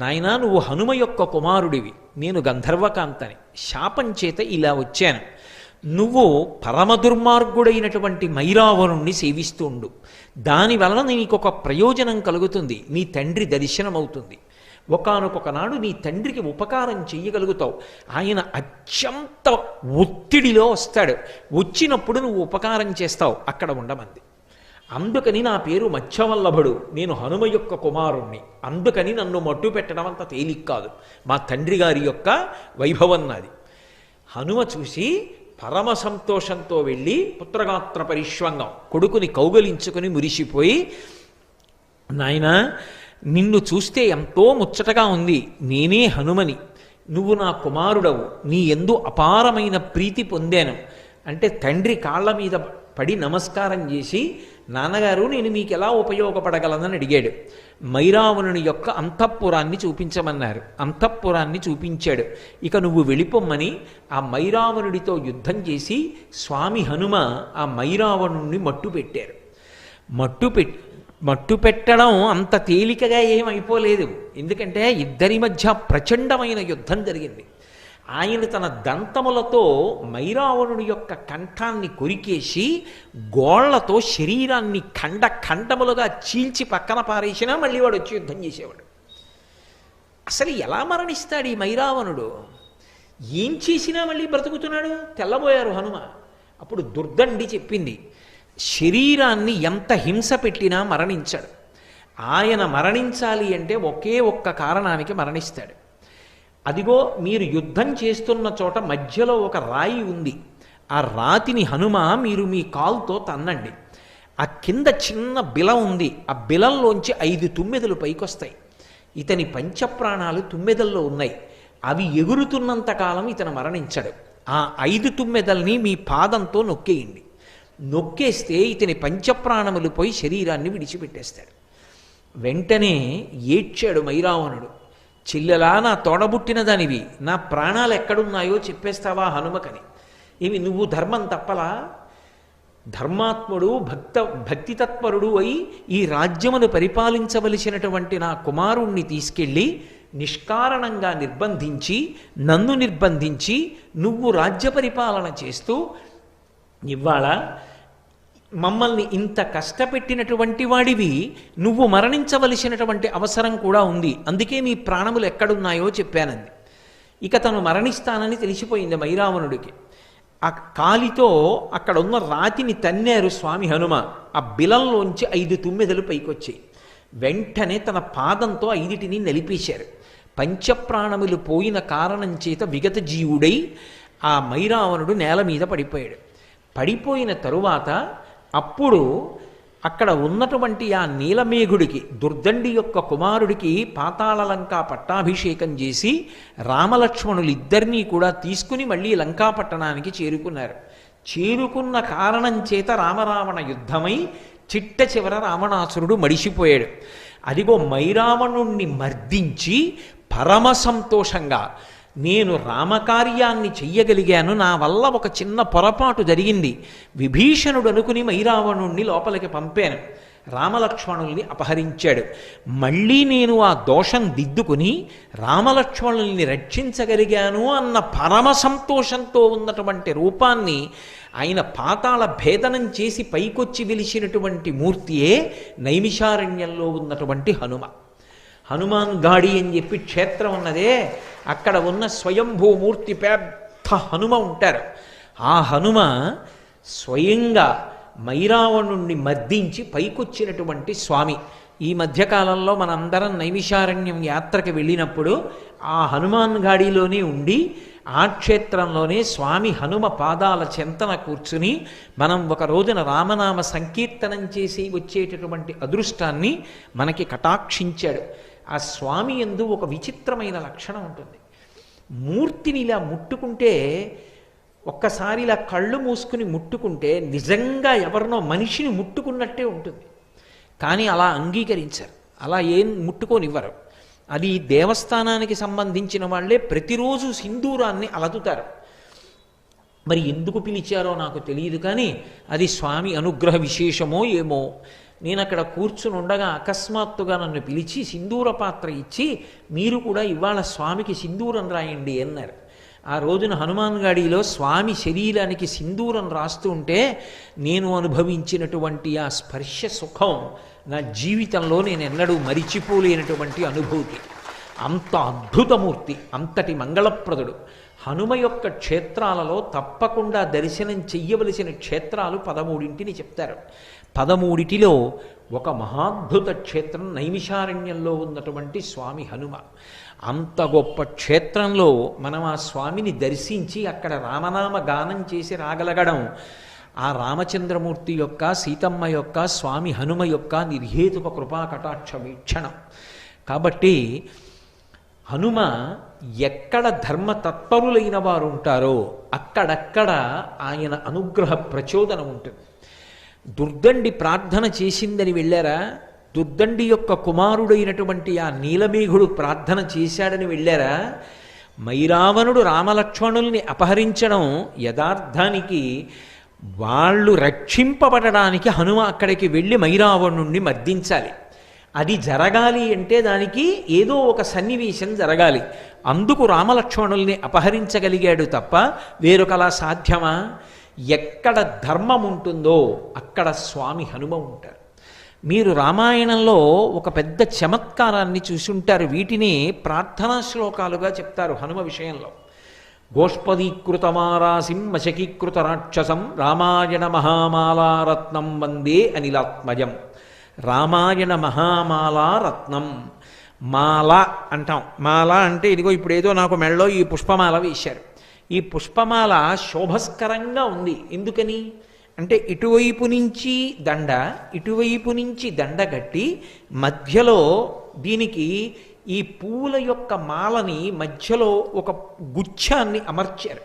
నాయనా, నువ్వు హనుమ యొక్క కుమారుడివి, నేను గంధర్వకాంతని, శాపం చేత ఇలా వచ్చాను. నువ్వు పరమ దుర్మార్గుడైనటువంటి మైరావణుణ్ణి సేవిస్తూ ఉండు. దానివలన నీకు ఒక ప్రయోజనం కలుగుతుంది. నీ తండ్రి దర్శనమవుతుంది. ఒకానొకనాడు నీ తండ్రికి ఉపకారం చెయ్యగలుగుతావు. ఆయన అత్యంత ఒత్తిడిలో వస్తాడు. వచ్చినప్పుడు నువ్వు ఉపకారం చేస్తావు. అక్కడ ఉండమంది. అందుకని నా పేరు మత్స్యవల్లభుడు, నేను హనుమ యొక్క కుమారుణ్ణి. అందుకని నన్ను మట్టు పెట్టడం అంత తేలిక కాదు. మా తండ్రి గారి యొక్క వైభవం నాది. హనుమ చూసి పరమ సంతోషంతో వెళ్ళి పుత్రగాత్ర పరిష్వంగం కొడుకుని కౌగలించుకుని మురిసిపోయి, నాయనా, నిన్ను చూస్తే ఎంతో ముచ్చటగా ఉంది. నేనే హనుమని, నువ్వు నా కుమారుడవు, నీ యందు అపారమైన ప్రీతి పొందాను అంటే తండ్రి కాళ్ళ మీద పడి నమస్కారం చేసి, నాన్నగారు నేను మీకు ఎలా ఉపయోగపడగలనని అడిగాడు. మైరావణుని యొక్క అంతఃపురాన్ని చూపించమన్నారు. అంతఃపురాన్ని చూపించాడు. ఇక నువ్వు వెళ్ళిపోమ్మని ఆ మైరావణుడితో యుద్ధం చేసి స్వామి హనుమ ఆ మైరావణుణ్ణి మట్టు పెట్టారు. మట్టు పెట్టడం అంత తేలికగా ఏమైపోలేదు. ఎందుకంటే ఇద్దరి మధ్య ప్రచండమైన యుద్ధం జరిగింది. ఆయన తన దంతములతో మైరావణుడి యొక్క కంఠాన్ని కొరికేసి గోళ్లతో శరీరాన్ని ఖండములుగా చీల్చి పక్కన పారేసినా మళ్ళీ వాడు వచ్చి యుద్ధం చేసేవాడు. అసలు ఎలా మరణిస్తాడు ఈ మైరావణుడు? ఏం చేసినా మళ్ళీ బ్రతుకుతున్నాడు. తెల్లబోయారు హనుమ. అప్పుడు దుర్దండి చెప్పింది, శరీరాన్ని ఎంత హింస పెట్టినా మరణించాడు. ఆయన మరణించాలి అంటే ఒకే ఒక్క కారణానికి మరణిస్తాడు. అదిగో మీరు యుద్ధం చేస్తున్న చోట మధ్యలో ఒక రాయి ఉంది. ఆ రాతిని హనుమ మీరు మీ కాలుతో తన్నండి. ఆ కింద చిన్న బిలం ఉంది. ఆ బిలంలోంచి 5 తుమ్మెదలు పైకొస్తాయి. ఇతని పంచప్రాణాలు తుమ్మెదల్లో ఉన్నాయి. అవి ఎగురుతున్నంత కాలం ఇతను మరణించడు. ఆ 5 తుమ్మెదల్ని మీ పాదంతో నొక్కేయండి. నొక్కేస్తే ఇతని పంచప్రాణములు పోయి శరీరాన్ని విడిచిపెట్టేస్తాడు. వెంటనే ఏడ్చాడు మైరావణుడు. చెల్లెలా, నా తోడబుట్టిన దానివి, నా ప్రాణాలు ఎక్కడున్నాయో చెప్పేస్తావా హనుమకని. ఇవి నువ్వు ధర్మం తప్పలా? ధర్మాత్ముడు భక్తితత్పరుడు అయి ఈ రాజ్యమును పరిపాలించవలసినటువంటి నా కుమారుణ్ణి తీసుకెళ్ళి నిష్కారణంగా నిర్బంధించి, నన్ను నిర్బంధించి నువ్వు రాజ్య పరిపాలన చేస్తూ ఇవాళ మమ్మల్ని ఇంత కష్టపెట్టినటువంటి వాడివి, నువ్వు మరణించవలసినటువంటి అవసరం కూడా ఉంది. అందుకే మీ ప్రాణములు ఎక్కడున్నాయో చెప్పానంది. ఇక తను మరణిస్తానని తెలిసిపోయింది మైరావణుడికి. ఆ కాలితో అక్కడ ఉన్న రాతిని తన్నారు స్వామి హనుమ. ఆ బిలంలోంచి 5 తుమ్మెదలు పైకొచ్చాయి. వెంటనే తన పాదంతో 5టిని నలిపేశారు. పంచప్రాణములు పోయిన కారణం చేత విగత జీవుడై ఆ మైరావణుడు నేల మీద పడిపోయాడు. పడిపోయిన తరువాత అప్పుడు అక్కడ ఉన్నటువంటి ఆ నీలమేఘుడికి, దుర్దండి యొక్క కుమారుడికి పాతాళలంకా పట్టాభిషేకం చేసి రామలక్ష్మణులిద్దరినీ కూడా తీసుకుని మళ్ళీ లంకాపట్టణానికి చేరుకున్నారు. చేరుకున్న కారణం చేత రామరావణ యుద్ధమై చిట్ట చివర రావణాసురుడు మడిసిపోయాడు. అదిగో మైరావణుణ్ణి మర్దించి పరమ సంతోషంగా, నేను రామకార్యాన్ని చెయ్యగలిగాను, నా వల్ల ఒక చిన్న పొరపాటు జరిగింది, విభీషణుడు అనుకుని మైరావణుణ్ణి లోపలికి పంపాను, రామలక్ష్మణుల్ని అపహరించాడు, మళ్ళీ నేను ఆ దోషం దిద్దుకుని రామలక్ష్మణుల్ని రక్షించగలిగాను అన్న పరమ సంతోషంతో ఉన్నటువంటి రూపాన్ని ఆయన పాతాళ భేదనం చేసి పైకొచ్చి వెలిసినటువంటి మూర్తియే నైమిషారణ్యంలో ఉన్నటువంటి హనుమ. హనుమాన్ గాడి అని చెప్పి క్షేత్రం ఉన్నదే, అక్కడ ఉన్న స్వయంభూమూర్తి పెద్ద హనుమ ఉంటారు. ఆ హనుమ స్వయంగా మైరావణుణ్ణి మద్దించి పైకొచ్చినటువంటి స్వామి. ఈ మధ్యకాలంలో మనందరం నైమిషారణ్యం యాత్రకి వెళ్ళినప్పుడు ఆ హనుమాన్ గాడిలోనే ఉండి ఆ క్షేత్రంలోనే స్వామి హనుమ పాదాల చెంతన కూర్చుని మనం ఒక రోజున రామనామ సంకీర్తనం చేసి వచ్చేటటువంటి అదృష్టాన్ని మనకి కటాక్షించాడు. ఆ స్వామి యందు ఒక విచిత్రమైన లక్షణం ఉంటుంది. మూర్తిని ఇలా ముట్టుకుంటే, ఒక్కసారి ఇలా కళ్ళు మూసుకుని ముట్టుకుంటే నిజంగా ఎవరినో మనిషిని ముట్టుకున్నట్టే ఉంటుంది. కానీ అలా అంగీకరించారు, అలా ఏం ముట్టుకోనివ్వరు. అది దేవస్థానానికి సంబంధించిన వాళ్ళే ప్రతిరోజు సింధూరాన్ని అలదుతారు. మరి ఎందుకు పిలిచారో నాకు తెలియదు, కానీ అది స్వామి అనుగ్రహ విశేషమో ఏమో. నేను అక్కడ కూర్చుని ఉండగా అకస్మాత్తుగా నన్ను పిలిచి సింధూర పాత్ర ఇచ్చి, మీరు కూడా ఇవాళ స్వామికి సింధూరం రాయండి అన్నారు. ఆ రోజున హనుమాన్ గాడిలో స్వామి శరీరానికి సింధూరం రాస్తూ ఉంటే నేను అనుభవించినటువంటి ఆ స్పర్శ సుఖం నా జీవితంలో నేను ఎన్నడూ మరిచిపోలేనటువంటి అనుభూతి. అంత అద్భుతమూర్తి, అంతటి మంగళప్రదుడు. హనుమ యొక్క క్షేత్రాలలో తప్పకుండా దర్శనం చెయ్యవలసిన క్షేత్రాలు 13 చెప్తారు. 13లో ఒక మహాద్భుత క్షేత్రం నైమిషారణ్యంలో ఉన్నటువంటి స్వామి హనుమ. అంత గొప్ప క్షేత్రంలో మనం ఆ స్వామిని దర్శించి అక్కడ రామనామ గానం చేసి రాగలగడం ఆ రామచంద్రమూర్తి యొక్క, సీతమ్మ యొక్క, స్వామి హనుమ యొక్క నిర్హేతుక కృపా కటాక్ష వీక్షణం. కాబట్టి హనుమ ఎక్కడ ధర్మతత్పరులైన వారు ఉంటారో అక్కడక్కడ ఆయన అనుగ్రహ ప్రచోదనం ఉంటుంది. దుర్దండి ప్రార్థన చేసిందని వెళ్ళారా? దుర్దండి యొక్క కుమారుడైనటువంటి ఆ నీలమేఘుడు ప్రార్థన చేశాడని వెళ్ళారా? మైరావణుడు రామలక్ష్మణుల్ని అపహరించడం యథార్థానికి వాళ్ళు రక్షింపబడడానికి హనుమ అక్కడికి వెళ్ళి మైరావణుణ్ణి మర్దించాలి. అది జరగాలి అంటే దానికి ఏదో ఒక సన్నివేశం జరగాలి. అందుకు రామలక్ష్మణుల్ని అపహరించగలిగాడు తప్ప వేరొకలా సాధ్యమా? ఎక్కడ ధర్మం ఉంటుందో అక్కడ స్వామి హనుమ ఉంటారు. మీరు రామాయణంలో ఒక పెద్ద చమత్కారాన్ని చూసుంటారు. వీటిని ప్రార్థనా శ్లోకాలుగా చెప్తారు హనుమ విషయంలో. గోష్పదీకృతమారాసిం మశకీకృత రాక్షసం రామాయణ మహామాలారత్నం వందే అనిలాత్మజం. రామాయణ మహామాలారత్నం. మాల అంటాం. మాల అంటే ఇదిగో ఇప్పుడు ఏదో నాకు మెళ్ళలో ఈ పుష్పమాల వేశారు. ఈ పుష్పమాల శోభస్కరంగా ఉంది. ఎందుకని అంటే ఇటువైపు నుంచి దండ, ఇటువైపు నుంచి దండ కట్టి మధ్యలో దీనికి ఈ పూల యొక్క మాలని మధ్యలో ఒక గుచ్ఛాన్ని అమర్చారు.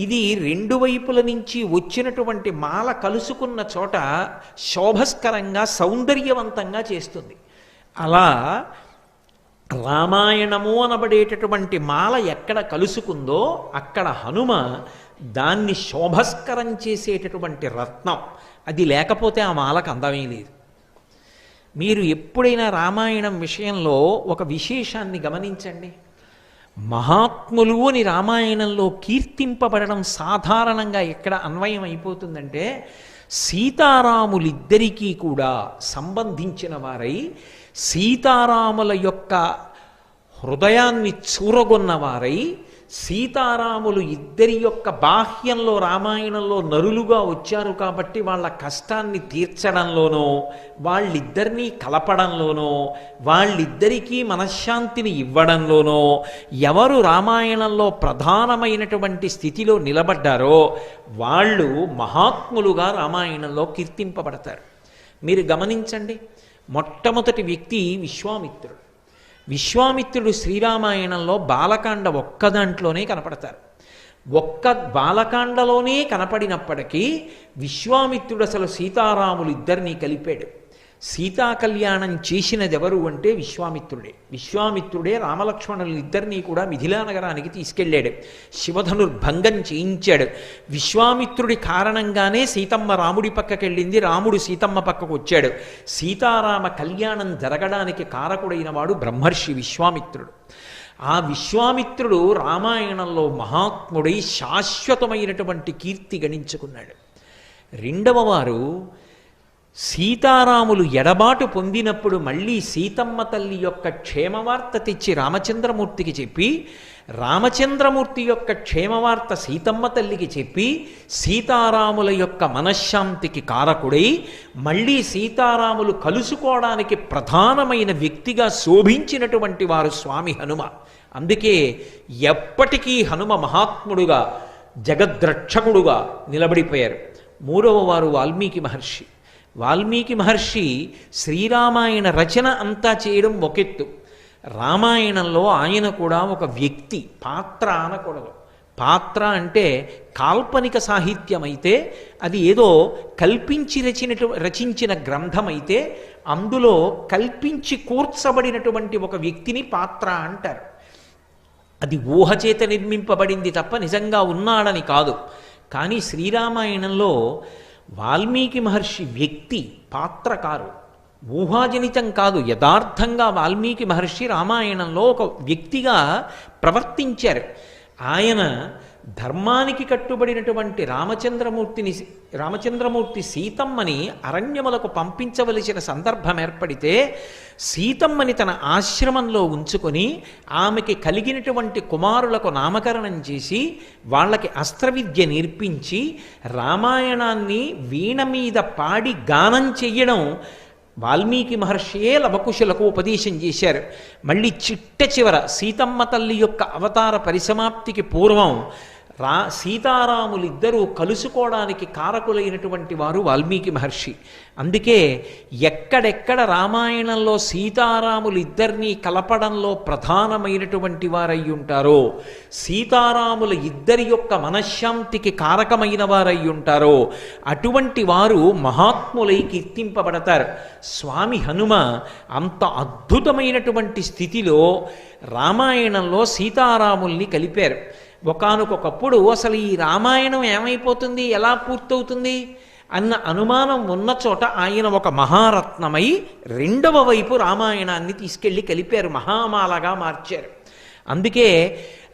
ఇది రెండు వైపుల నుంచి వచ్చినటువంటి మాల కలుసుకున్న చోట శోభస్కరంగా సౌందర్యవంతంగా చేస్తుంది. అలా రామాయణము అనబడేటటువంటి మాల ఎక్కడ కలుసుకుందో అక్కడ హనుమ దాన్ని శోభస్కరం చేసేటటువంటి రత్నం. అది లేకపోతే ఆ మాలకు అందమే లేదు. మీరు ఎప్పుడైనా రామాయణం విషయంలో ఒక విశేషాన్ని గమనించండి. మహాత్ములు అని రామాయణంలో కీర్తింపబడడం సాధారణంగా ఎక్కడ అన్వయం అయిపోతుందంటే సీతారాములిద్దరికీ కూడా సంబంధించిన వారై సీతారాముల యొక్క హృదయాన్ని చూరగొన్నవారై సీతారాములు ఇద్దరి యొక్క బాహ్యంలో రామాయణంలో నరులుగా వచ్చారు కాబట్టి వాళ్ళ కష్టాన్ని తీర్చడంలోనో వాళ్ళిద్దరినీ కలపడంలోనో వాళ్ళిద్దరికీ మనశ్శాంతిని ఇవ్వడంలోనో ఎవరు రామాయణంలో ప్రధానమైనటువంటి స్థితిలో నిలబడ్డారో వాళ్ళు మహాత్ములుగా రామాయణంలో కీర్తింపబడతారు. మీరు గమనించండి, మొట్టమొదటి వ్యక్తి విశ్వామిత్రుడు. విశ్వామిత్రుడు శ్రీరామాయణంలో బాలకాండ ఒక్క దాంట్లోనే కనపడతారు. ఒక్క బాలకాండలోనే కనపడినప్పటికీ విశ్వామిత్రుడు అసలు సీతారాములు ఇద్దరినీ కలిపాడు. సీతా కళ్యాణం చేసినది ఎవరు అంటే విశ్వామిత్రుడే. విశ్వామిత్రుడే రామలక్ష్మణులు ఇద్దరినీ కూడా మిథిలా నగరానికి తీసుకెళ్ళాడు. శివధనుర్భంగం చేయించాడు. విశ్వామిత్రుడి కారణంగానే సీతమ్మ రాముడి పక్కకెళ్ళింది, రాముడు సీతమ్మ పక్కకు వచ్చాడు. సీతారామ కళ్యాణం జరగడానికి కారకుడైన వాడు బ్రహ్మర్షి విశ్వామిత్రుడు. ఆ విశ్వామిత్రుడు రామాయణంలో మహాత్ముడై శాశ్వతమైనటువంటి కీర్తి గణించుకున్నాడు. రెండవ వారు సీతారాములు ఎడబాటు పొందినప్పుడు మళ్ళీ సీతమ్మ తల్లి యొక్క క్షేమవార్త తెచ్చి రామచంద్రమూర్తికి చెప్పి, రామచంద్రమూర్తి యొక్క క్షేమవార్త సీతమ్మ తల్లికి చెప్పి, సీతారాముల యొక్క మనశ్శాంతికి కారకుడై మళ్ళీ సీతారాములు కలుసుకోవడానికి ప్రధానమైన వ్యక్తిగా శోభించినటువంటి వారు స్వామి హనుమ. అందుకే ఎప్పటికీ హనుమ మహాత్ముడుగా జగద్రక్షకుడుగా నిలబడిపోయారు. మూడవ వారు వాల్మీకి మహర్షి. వాల్మీకి మహర్షి శ్రీరామాయణ రచన అంతా చేయడం ఒకెత్తు, రామాయణంలో ఆయన కూడా ఒక వ్యక్తి, పాత్ర అనకూడదు. పాత్ర అంటే కాల్పనిక సాహిత్యం అయితే, అది ఏదో కల్పించి రచించిన గ్రంథం అయితే, అందులో కల్పించి కూర్చబడినటువంటి ఒక వ్యక్తిని పాత్ర అంటారు. అది ఊహచేత నిర్మింపబడింది తప్ప నిజంగా ఉన్నాడని కాదు. కానీ శ్రీరామాయణంలో వాల్మీకి మహర్షి వ్యక్తి, పాత్రకారు, ఊహాజనితం కాదు. యథార్థంగా వాల్మీకి మహర్షి రామాయణంలో ఒక వ్యక్తిగా ప్రవర్తించారు. ఆయన ధర్మానికి కట్టుబడినటువంటి రామచంద్రమూర్తి సీతమ్మని అరణ్యములకు పంపించవలసిన సందర్భం ఏర్పడితే సీతమ్మని తన ఆశ్రమంలో ఉంచుకొని ఆమెకి కలిగినటువంటి కుమారులకు నామకరణం చేసి వాళ్ళకి అస్త్రవిద్య నేర్పించి రామాయణాన్ని వీణ మీద పాడి గానం చెయ్యడం వాల్మీకి మహర్షియే లవకుశులకు ఉపదేశం చేశారు. మళ్ళీ చిట్ట చివర సీతమ్మ తల్లి యొక్క అవతార పరిసమాప్తికి పూర్వం సీతారాములిద్దరూ కలుసుకోవడానికి కారకులైనటువంటి వారు వాల్మీకి మహర్షి. అందుకే ఎక్కడెక్కడ రామాయణంలో సీతారాములిద్దరినీ కలపడంలో ప్రధానమైనటువంటి వారై ఉంటారో, సీతారాముల ఇద్దరి యొక్క మనశ్శాంతికి కారకమైన వారై ఉంటారో అటువంటి వారు మహాత్ములై కీర్తింపబడతారు. స్వామి హనుమ అంత అద్భుతమైనటువంటి స్థితిలో రామాయణంలో సీతారాముల్ని కలిపారు. ఒకానొకప్పుడు అసలు ఈ రామాయణం ఏమైపోతుంది, ఎలా పూర్తవుతుంది అన్న అనుమానం ఉన్న చోట ఆయన ఒక మహారత్నమై రెండవ వైపు రామాయణాన్ని తీసుకెళ్ళి కలిపారు, మహామాలగా మార్చారు. అందుకే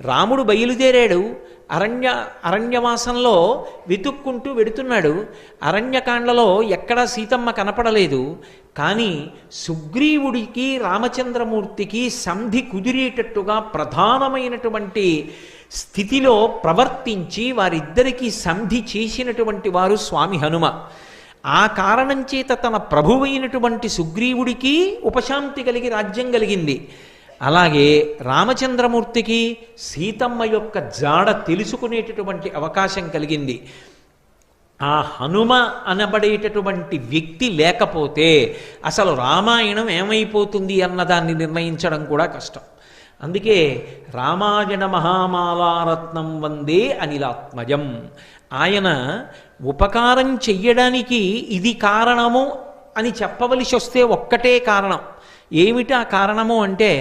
రాముడు బయలుదేరాడు, అరణ్యవాసంలో వెతుక్కుంటూ వెడుతున్నాడు. అరణ్యకాండలో ఎక్కడా సీతమ్మ కనపడలేదు. కానీ సుగ్రీవుడికి రామచంద్రమూర్తికి సంధి కుదిరేటట్టుగా ప్రధానమైనటువంటి స్థితిలో ప్రవర్తించి వారిద్దరికీ సంధి చేసినటువంటి వారు స్వామి హనుమ. ఆ కారణం చేత తన ప్రభువైనటువంటి సుగ్రీవుడికి ఉపశాంతి కలిగి రాజ్యం కలిగింది. అలాగే రామచంద్రమూర్తికి సీతమ్మ యొక్క జాడ తెలుసుకునేటటువంటి అవకాశం కలిగింది. ఆ హనుమ అనబడేటటువంటి వ్యక్తి లేకపోతే అసలు రామాయణం ఏమైపోతుంది అన్నదాన్ని నిర్ణయించడం కూడా కష్టం. అందుకే రామాయణ మహామాలారత్నం వందే అనిలాత్మజం. ఆయన ఉపకారం చెయ్యడానికి ఇది కారణము అని చెప్పవలసి వస్తే ఒక్కటే కారణం. ఏమిటా కారణము అంటే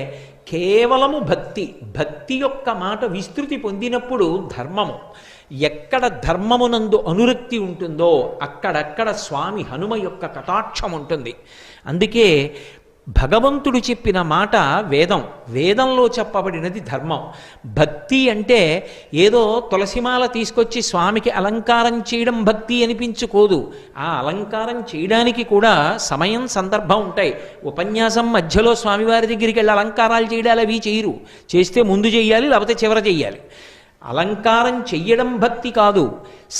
కేవలము భక్తి. భక్తి యొక్క మాట విస్తృతి పొందినప్పుడు ధర్మము, ఎక్కడ ధర్మమునందు అనురక్తి ఉంటుందో అక్కడక్కడ స్వామి హనుమ యొక్క కటాక్షం ఉంటుంది. అందుకే భగవంతుడు చెప్పిన మాట వేదం, వేదంలో చెప్పబడినది ధర్మం. భక్తి అంటే ఏదో తులసిమాల తీసుకొచ్చి స్వామికి అలంకారం చేయడం భక్తి అనిపించుకోదు. ఆ అలంకారం చేయడానికి కూడా సమయం సందర్భం ఉంటాయి. ఉపన్యాసం మధ్యలో స్వామివారి దగ్గరికి వెళ్ళి అలంకారాలు చేయడాలు అవి చేయరు. చేస్తే ముందు చెయ్యాలి, లేకపోతే చివర చెయ్యాలి. అలంకారం చెయ్యడం భక్తి కాదు,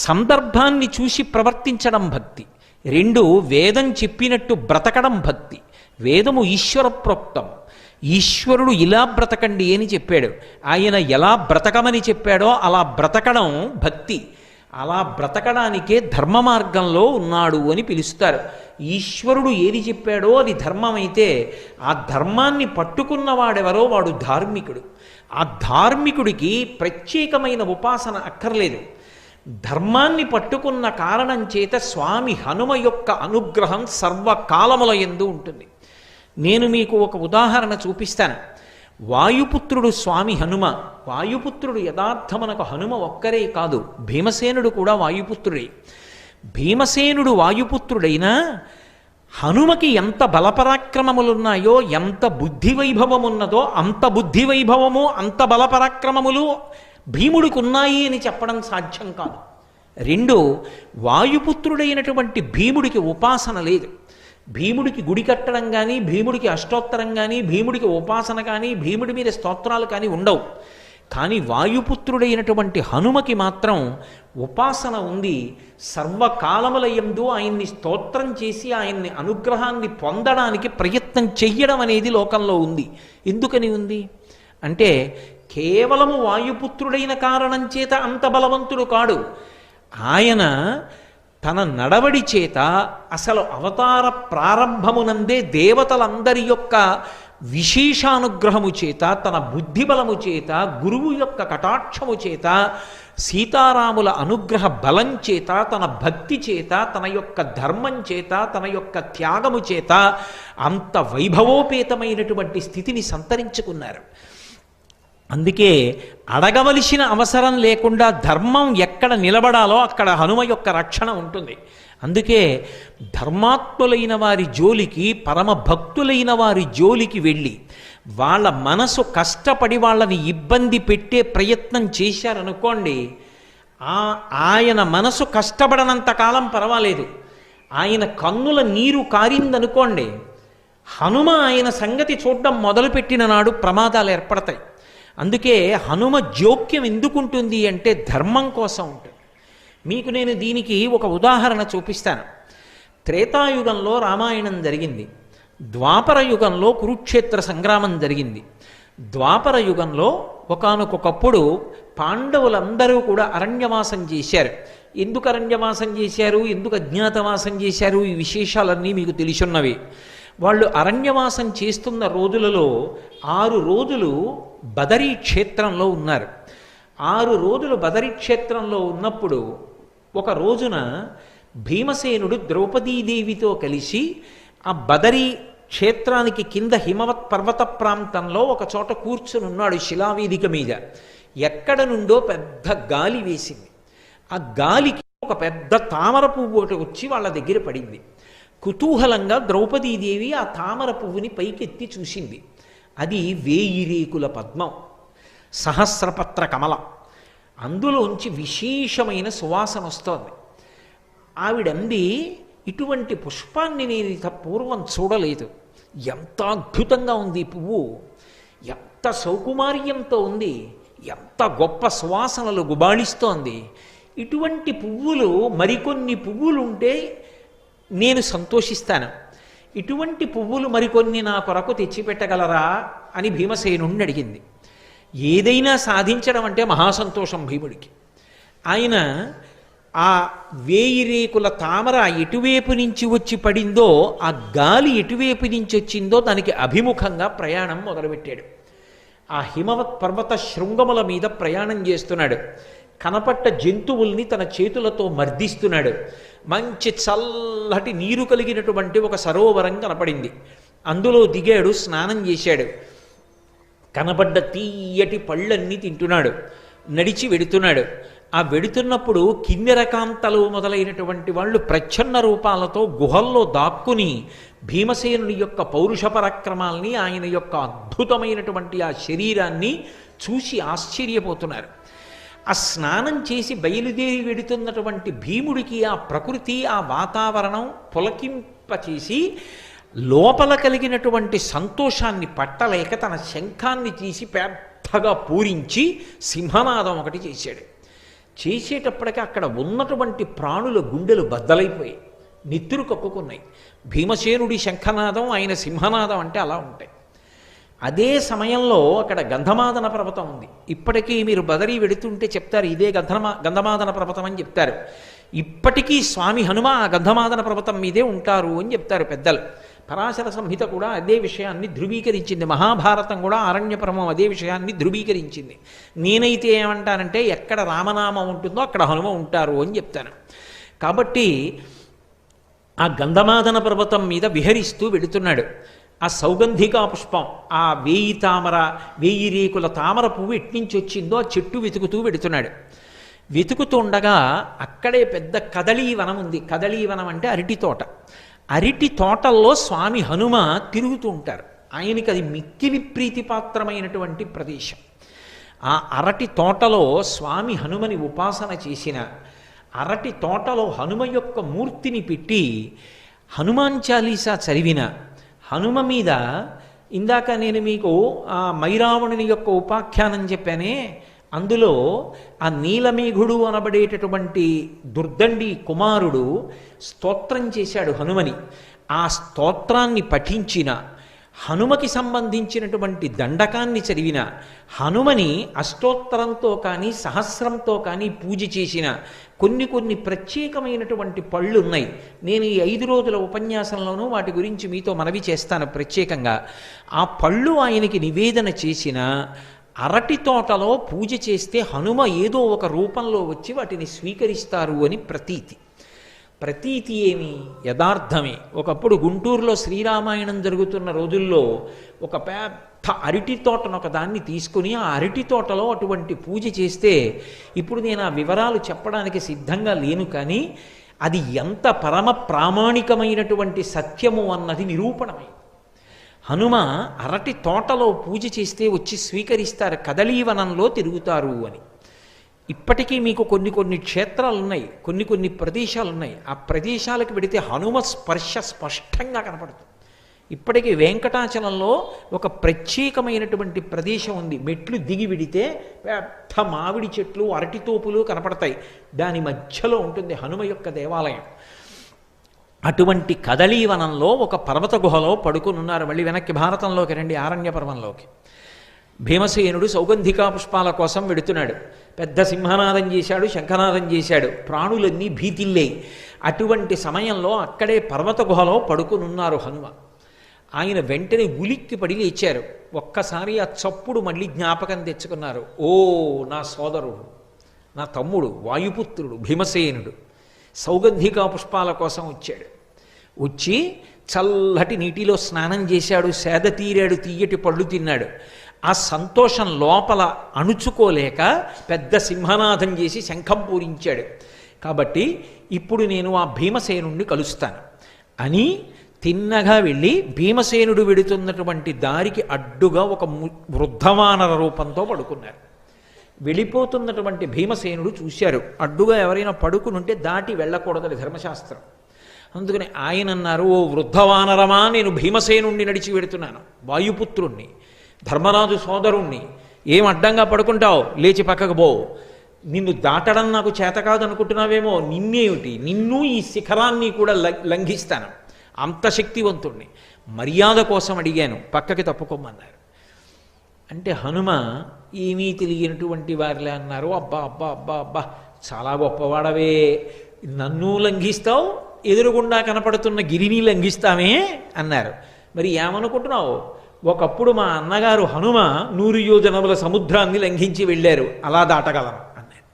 సందర్భాన్ని చూసి ప్రవర్తించడం భక్తి. రెండు, వేదం చెప్పినట్టు బ్రతకడం భక్తి. వేదము ఈశ్వర ప్రోక్తం. ఈశ్వరుడు ఇలా బ్రతకండి అని చెప్పాడు. ఆయన ఎలా బ్రతకమని చెప్పాడో అలా బ్రతకడం భక్తి. అలా బ్రతకడానికే ధర్మ మార్గంలో ఉన్నాడు అని పిలుస్తారు. ఈశ్వరుడు ఏది చెప్పాడో అది ధర్మమైతే ఆ ధర్మాన్ని పట్టుకున్నవాడెవరో వాడు ధార్మికుడు. ఆ ధార్మికుడికి ప్రత్యేకమైన ఉపాసన అక్కర్లేదు. ధర్మాన్ని పట్టుకున్న కారణం చేత స్వామి హనుమ యొక్క అనుగ్రహం సర్వకాలముల యందు ఉంటుంది. నేను మీకు ఒక ఉదాహరణ చూపిస్తాను. వాయుపుత్రుడు స్వామి హనుమ. వాయుపుత్రుడు యథార్థమునకు హనుమ ఒక్కరే కాదు, భీమసేనుడు కూడా వాయుపుత్రుడే. భీమసేనుడు వాయుపుత్రుడైనా హనుమకి ఎంత బలపరాక్రమములున్నాయో, ఎంత బుద్ధి వైభవం ఉన్నదో, అంత బుద్ధి వైభవము అంత బలపరాక్రమములు భీముడికి ఉన్నాయి అని చెప్పడం సాధ్యం కాదు. రెండు, వాయుపుత్రుడైనటువంటి భీముడికి ఉపాసన లేదు. భీముడికి గుడి కట్టడం కానీ, భీముడికి అష్టోత్తరం కానీ, భీముడికి ఉపాసన కానీ, భీముడి మీద స్తోత్రాలు కానీ ఉండవు. కానీ వాయుపుత్రుడైనటువంటి హనుమకి మాత్రం ఉపాసన ఉంది. సర్వకాలములయందు ఆయన్ని స్తోత్రం చేసి ఆయన్ని అనుగ్రహాన్ని పొందడానికి ప్రయత్నం చెయ్యడం అనేది లోకంలో ఉంది. ఎందుకని ఉంది అంటే కేవలము వాయుపుత్రుడైన కారణం చేత అంత బలవంతుడు కాడు. ఆయన తన నడవడి చేత అసలు అవతార ప్రారంభమునందే దేవతలందరి యొక్క విశేషానుగ్రహము చేత, తన బుద్ధిబలము చేత, గురువు యొక్క కటాక్షము చేత, సీతారాముల అనుగ్రహ బలం చేత, తన భక్తి చేత, తన యొక్క ధర్మం చేత, తన యొక్క త్యాగము చేత అంత వైభవోపేతమైనటువంటి స్థితిని సంతరించుకున్నారు. అందుకే అడగవలసిన అవసరం లేకుండా ధర్మం ఎక్కడ నిలబడాలో అక్కడ హనుమ యొక్క రక్షణ ఉంటుంది. అందుకే ధర్మాత్ములైన వారి జోలికి, పరమ భక్తులైన వారి జోలికి వెళ్ళి వాళ్ళ మనసు కష్టపడి వాళ్ళని ఇబ్బంది పెట్టే ప్రయత్నం చేశారనుకోండి, ఆయన మనసు కష్టపడనంత కాలం పర్వాలేదు. ఆయన కన్నుల నీరు కారిందనుకోండి, హనుమ ఆయన సంగతి చూడడం మొదలుపెట్టిన నాడు ప్రమాదాలు ఏర్పడతాయి. అందుకే హనుమ జోక్యం ఎందుకుంటుంది అంటే ధర్మం కోసం ఉంటుంది. మీకు నేను దీనికి ఒక ఉదాహరణ చూపిస్తాను. త్రేతాయుగంలో రామాయణం జరిగింది. ద్వాపర యుగంలో కురుక్షేత్ర సంగ్రామం జరిగింది. ద్వాపర యుగంలో ఒకానొకప్పుడు పాండవులందరూ కూడా అరణ్యవాసం చేశారు. ఎందుకు అరణ్యవాసం చేశారు, ఎందుకు అజ్ఞాతవాసం చేశారు, ఈ విశేషాలన్నీ మీకు తెలిసున్నవి. వాళ్ళు అరణ్యవాసం చేస్తున్న రోజులలో 6 రోజులు బదరీ క్షేత్రంలో ఉన్నారు. 6 రోజులు బదరీ క్షేత్రంలో ఉన్నప్పుడు ఒక రోజున భీమసేనుడు ద్రౌపదీదేవితో కలిసి ఆ బదరీ క్షేత్రానికి కింద హిమవత్ పర్వత ప్రాంతంలో ఒక చోట కూర్చుని ఉన్నాడు శిలావేదిక మీద. ఎక్కడ నుండో పెద్ద గాలి వేసింది. ఆ గాలికి ఒక పెద్ద తామర పువ్వు ఒకటి వచ్చి వాళ్ళ దగ్గర పడింది. కుతూహలంగా ద్రౌపదీదేవి ఆ తామర పువ్వుని పైకెత్తి చూసింది. అది 1000 రేకుల పద్మం, సహస్రపత్ర కమలం. అందులోంచి విశేషమైన సువాసన వస్తోంది. ఆవిడంది, ఇటువంటి పుష్పాన్ని నేను పూర్వం చూడలేదు. ఎంత అద్భుతంగా ఉంది ఈ పువ్వు, ఎంత సౌకుమార్యంతో ఉంది, ఎంత గొప్ప సువాసనలు గుబాళిస్తోంది. ఇటువంటి పువ్వులు మరికొన్ని పువ్వులుంటే నేను సంతోషిస్తాను. ఇటువంటి పువ్వులు మరికొన్ని నా కొరకు తెచ్చిపెట్టగలరా అని భీమసేనుణ్ణి అడిగింది. ఏదైనా సాధించడం అంటే మహాసంతోషం భీముడికి. ఆయన ఆ 1000 రేకుల తామర ఎటువైపు నుంచి వచ్చి పడిందో, ఆ గాలి ఎటువైపు నుంచి వచ్చిందో దానికి అభిముఖంగా ప్రయాణం మొదలుపెట్టాడు. ఆ హిమవత్ పర్వత శృంగముల మీద ప్రయాణం చేస్తున్నాడు. కనపట్ట జంతువుల్ని తన చేతులతో మర్దిస్తున్నాడు. మంచి చల్లటి నీరు కలిగినటువంటి ఒక సరోవరం కనపడింది. అందులో దిగాడు, స్నానం చేశాడు. కనపడ్డ తీయటి పళ్ళన్నీ తింటున్నాడు. నడిచి వెడుతున్నాడు. ఆ వెడుతున్నప్పుడు కిన్నెరకాంతలు మొదలైనటువంటి వాళ్ళు ప్రచ్ఛన్న రూపాలతో గుహల్లో దాక్కుని భీమసేనుని యొక్క పౌరుష పరాక్రమాల్ని, ఆయన యొక్క అద్భుతమైనటువంటి ఆ శరీరాన్ని చూసి ఆశ్చర్యపోతున్నారు. ఆ స్నానం చేసి బయలుదేరి వెడుతున్నటువంటి భీముడికి ఆ ప్రకృతి, ఆ వాతావరణం పులకింపచేసి లోపల కలిగినటువంటి సంతోషాన్ని పట్టలేక తన శంఖాన్ని తీసి పెద్దగా పూరించి సింహనాదం ఒకటి చేశాడు. చేసేటప్పటికీ అక్కడ ఉన్నటువంటి ప్రాణుల గుండెలు బద్దలైపోయాయి, నెత్తురు కక్కుకున్నాయి. భీమసేనుడి శంఖనాదం, ఆయన సింహనాదం అంటే అలా ఉంటాయి. అదే సమయంలో అక్కడ గంధమాదన పర్వతం ఉంది. ఇప్పటికీ మీరు బదరీ వెడుతుంటే చెప్తారు, ఇదే గంధమాదన పర్వతం అని చెప్తారు. ఇప్పటికీ స్వామి హనుమ ఆ గంధమాదన పర్వతం మీదే ఉంటారు అని చెప్తారు పెద్దలు. పరాశర సంహిత కూడా అదే విషయాన్ని ధృవీకరించింది. మహాభారతం కూడా ఆరణ్యపర్వం అదే విషయాన్ని ధృవీకరించింది. నేనైతే ఏమంటానంటే ఎక్కడ రామనామం ఉంటుందో అక్కడ హనుమ ఉంటారు అని చెప్తాను. కాబట్టి ఆ గంధమాదన పర్వతం మీద విహరిస్తూ వెడుతున్నాడు. ఆ సౌగంధికా పుష్పం, ఆ 1000 రేకుల తామర పువ్వు ఎట్నుంచి వచ్చిందో ఆ చెట్టు వెతుకుతూ వెడుతున్నాడు. వెతుకుతూ ఉండగా అక్కడే పెద్ద కదళీవనం ఉంది. కదళీవనం అంటే అరటి తోట. అరటి తోటల్లో స్వామి హనుమ తిరుగుతూ ఉంటారు. ఆయనకి అది మిక్కిలి ప్రీతిపాత్రమైనటువంటి ప్రదేశం. ఆ అరటి తోటలో స్వామి హనుమని ఉపాసన చేసిన, అరటి తోటలో హనుమ యొక్క మూర్తిని పెట్టి హనుమాన్ చాలీసా చదివిన, హనుమ మీద ఇందాక నేను మీకు ఆ మైరావణుని యొక్క ఉపాఖ్యానం చెప్పానే, అందులో ఆ నీలమేఘుడు అనబడేటటువంటి దుర్దండి కుమారుడు స్తోత్రం చేశాడు హనుమని. ఆ స్తోత్రాన్ని పఠించిన, హనుమకి సంబంధించినటువంటి దండకాన్ని చదివిన, హనుమని అష్టోత్తరంతో కానీ సహస్రంతో కానీ పూజ చేసిన కొన్ని ప్రత్యేకమైనటువంటి పళ్ళు ఉన్నాయి. నేను ఈ 5 రోజుల ఉపన్యాసంలోనూ వాటి గురించి మీతో మనవి చేస్తాను ప్రత్యేకంగా. ఆ పళ్ళు ఆయనకి నివేదన చేసిన, అరటి తోటలో పూజ చేస్తే హనుమ ఏదో ఒక రూపంలో వచ్చి వాటిని స్వీకరిస్తారు అని ప్రతీతి. ప్రతీతి ఏమి? యథార్థమే. ఒకప్పుడు గుంటూరులో శ్రీరామాయణం జరుగుతున్న రోజుల్లో ఒక పెద్ద అరటి తోటను ఒక దాన్ని తీసుకుని ఆ అరటి తోటలో అటువంటి పూజ చేస్తే, ఇప్పుడు నేను ఆ వివరాలు చెప్పడానికి సిద్ధంగా లేను, కానీ అది ఎంత పరమ ప్రామాణికమైనటువంటి సత్యము అన్నది నిరూపణమై. హనుమ అరటి తోటలో పూజ చేస్తే వచ్చి స్వీకరిస్తారు, కదలీవనంలో తిరుగుతారు అని. ఇప్పటికీ మీకు కొన్ని క్షేత్రాలు ఉన్నాయి, కొన్ని ప్రదేశాలు ఉన్నాయి. ఆ ప్రదేశాలకు వెడితే హనుమ స్పర్శ స్పష్టంగా కనపడుతుంది. ఇప్పటికీ వెంకటాచలంలో ఒక ప్రత్యేకమైనటువంటి ప్రదేశం ఉంది. మెట్లు దిగి విడితే పెద్ద మామిడి చెట్లు, అరటి తోపులు కనపడతాయి. దాని మధ్యలో ఉంటుంది హనుమ యొక్క దేవాలయం. అటువంటి కదలీవనంలో ఒక పర్వత గుహలో పడుకుని ఉన్నారు. మళ్ళీ వెనక్కి భారతంలోకి రండి, ఆరణ్య పర్వంలోకి. భీమసేనుడు సౌగంధికా పుష్పాల కోసం వెడుతున్నాడు. పెద్ద సింహనాదం చేశాడు, శంఖనాదం చేశాడు, ప్రాణులన్నీ భీతిల్లేయి. అటువంటి సమయంలో అక్కడే పర్వత గుహలో పడుకునున్నారు హనుమ. ఆయన వెంటనే ఉలిక్కి పడి లేచారు. ఒక్కసారి ఆ చప్పుడు మళ్ళీ జ్ఞాపకం తెచ్చుకున్నారు. ఓ నా సోదరుడు, నా తమ్ముడు, వాయుపుత్రుడు భీమసేనుడు సౌగంధికా పుష్పాల కోసం వచ్చాడు. వచ్చి చల్లటి నీటిలో స్నానం చేశాడు, సేద తీరాడు, తీయటి పళ్ళు తిన్నాడు. ఆ సంతోషం లోపల అణుచుకోలేక పెద్ద సింహనాదం చేసి శంఖం పూరించాడు. కాబట్టి ఇప్పుడు నేను ఆ భీమసేనుణ్ణి కలుస్తాను అని తిన్నగా వెళ్ళి భీమసేనుడు వెడుతున్నటువంటి దారికి అడ్డుగా ఒక వృద్ధవానర రూపంతో పడుకున్నారు. వెళ్ళిపోతున్నటువంటి భీమసేనుడు చూశారు, అడ్డుగా ఎవరైనా పడుకునుంటే దాటి వెళ్ళకూడదని ధర్మశాస్త్రం. అందుకని ఆయన అన్నారు, ఓ వృద్ధవానరమా, నేను భీమసేనుణ్ణి నడిచి వెడుతున్నాను, వాయుపుత్రుణ్ణి, ధర్మరాజు సోదరుణ్ణి, ఏం అడ్డంగా పడుకుంటావు, లేచి పక్కకు పో, నిన్ను దాటడం నాకు చేత కాదు అనుకుంటున్నావేమో, నిన్నేమిటి, నిన్ను ఈ శిఖరాన్ని కూడా లంఘిస్తాను, అంత శక్తివంతుణ్ణి, మర్యాద కోసం అడిగాను, పక్కకి తప్పుకోమన్నారు. అంటే హనుమ ఏమీ తెలియనటువంటి వారిలే అన్నారు, అబ్బా అబ్బా అబ్బా అబ్బా చాలా గొప్పవాడవే, నన్ను లంఘిస్తావు, ఎదురుగుండా కనపడుతున్న గిరిని లంఘిస్తామే అన్నారు. మరి ఏమనుకుంటున్నావు, ఒకప్పుడు మా అన్నగారు హనుమ 100 యోజనముల సముద్రాన్ని లంఘించి వెళ్ళారు, అలా దాటగలను అన్నారు.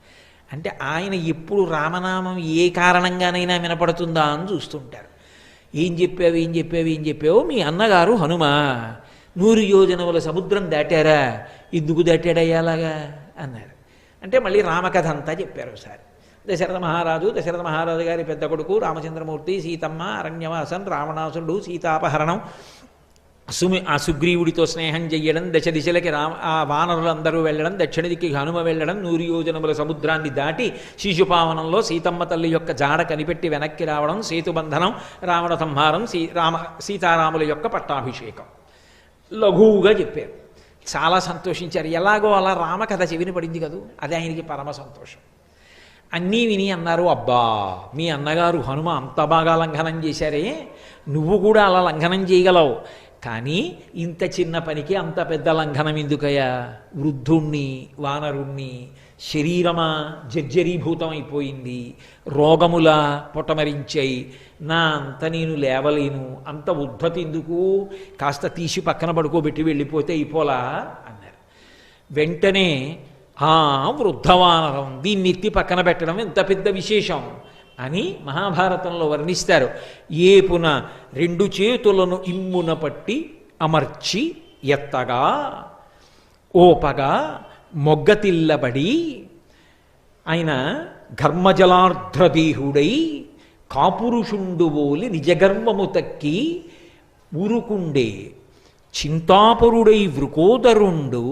అంటే ఆయన ఎప్పుడు రామనామం ఏ కారణంగానైనా వినపడుతుందా అని చూస్తుంటారు. ఏం చెప్పావు, మీ అన్నగారు హనుమ 100 యోజనముల సముద్రం దాటారా, ఎందుకు దాటాడయ్యా అలాగా అన్నారు. అంటే మళ్ళీ రామకథ అంతా చెప్పారు ఒకసారి. దశరథ మహారాజు గారి పెద్ద కొడుకు రామచంద్రమూర్తి, సీతమ్మ, అరణ్యవాసం, రావణాసురుడు, సీతాపహరణం, ఆ సుగ్రీవుడితో స్నేహం చెయ్యడం, దశ దిశలకి ఆ వానరులందరూ వెళ్ళడం, దక్షిణ దిక్కి హనుమ వెళ్ళడం, 100 యోజనముల సముద్రాన్ని దాటి శిశుపావనంలో సీతమ్మ తల్లి యొక్క జాడ కనిపెట్టి వెనక్కి రావడం, సేతుబంధనం, రావణ సంహారం, సీతారాముల యొక్క పట్టాభిషేకం లఘువుగా చెప్పారు. చాలా సంతోషించారు. ఎలాగో అలా రామకథ చెవిని పడింది కదూ, అది ఆయనకి పరమ సంతోషం. అన్నీ విని అన్నారు, అబ్బా మీ అన్నగారు హనుమ అంత బాగా లంఘనం చేశారే, నువ్వు కూడా అలా లంఘనం చేయగలవు, కానీ ఇంత చిన్న పనికి అంత పెద్ద లంఘనం ఎందుకయ్యా, వృద్ధుణ్ణి, వానరుణ్ణి, శరీరమా జర్జరీభూతం అయిపోయింది, రోగములా పొటమరించాయి, నా అంత నేను లేవలేను, అంత ఉద్ధతి ఎందుకు, కాస్త తీసి పక్కన పడుకోబెట్టి వెళ్ళిపోతే అయిపోలా అన్నారు. వెంటనే వృద్ధవానరం, దీన్ని ఎత్తి పక్కన పెట్టడం ఎంత పెద్ద విశేషం అని మహాభారతంలో వర్ణిస్తారు. ఏపున 2 చేతులను ఇమ్మున పట్టి అమర్చి ఎత్తగా ఓపగా మొగ్గతిల్లబడి ఆయన ఘర్మజలార్ధ్రదేహుడై కాపురుషుండువోలి నిజగర్వము తక్కి ఊరుకుండే చింతాపరుడై వృకోదరుండు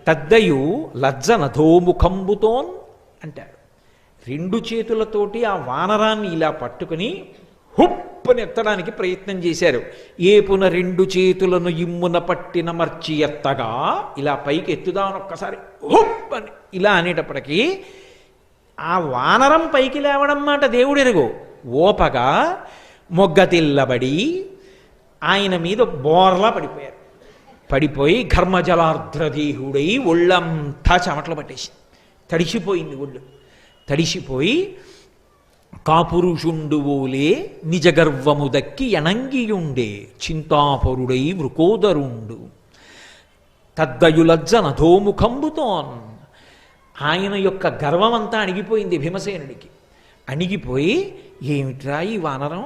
తద్దయు లజ్జ నధోముఖంబుతోన్ అంటాడు. రెండు చేతులతోటి ఆ వానరాన్ని ఇలా పట్టుకుని హుప్పని ఎత్తడానికి ప్రయత్నం చేశారు. ఏపున రెండు చేతులను ఇమ్మున పట్టిన మర్చి ఎత్తగా ఇలా పైకి ఎత్తుదామని ఒక్కసారి హుప్పని ఇలా అనేటప్పటికీ ఆ వానరం పైకి లేవడం మాట దేవుడెరుగు. ఓపగా మొగ్గతిల్లబడి ఆయన మీద బోర్లా పడిపోయారు. పడిపోయి ఘర్మజలార్ధ్రదేహుడై ఒళ్ళంతా చెమటలు పట్టేసి తడిసిపోయింది. ఒళ్ళు తడిసిపోయి కాపురుషుండువోలే నిజగర్వము దక్కి ఎణంగియుండే చింతాపరుడై వృకోదరుండు తద్దయులజ్జ నధోముఖంబుతోన్. ఆయన యొక్క గర్వమంతా అణిగిపోయింది భీమసేనుడికి. అణిగిపోయి ఏమిట్రా ఈ వానరం,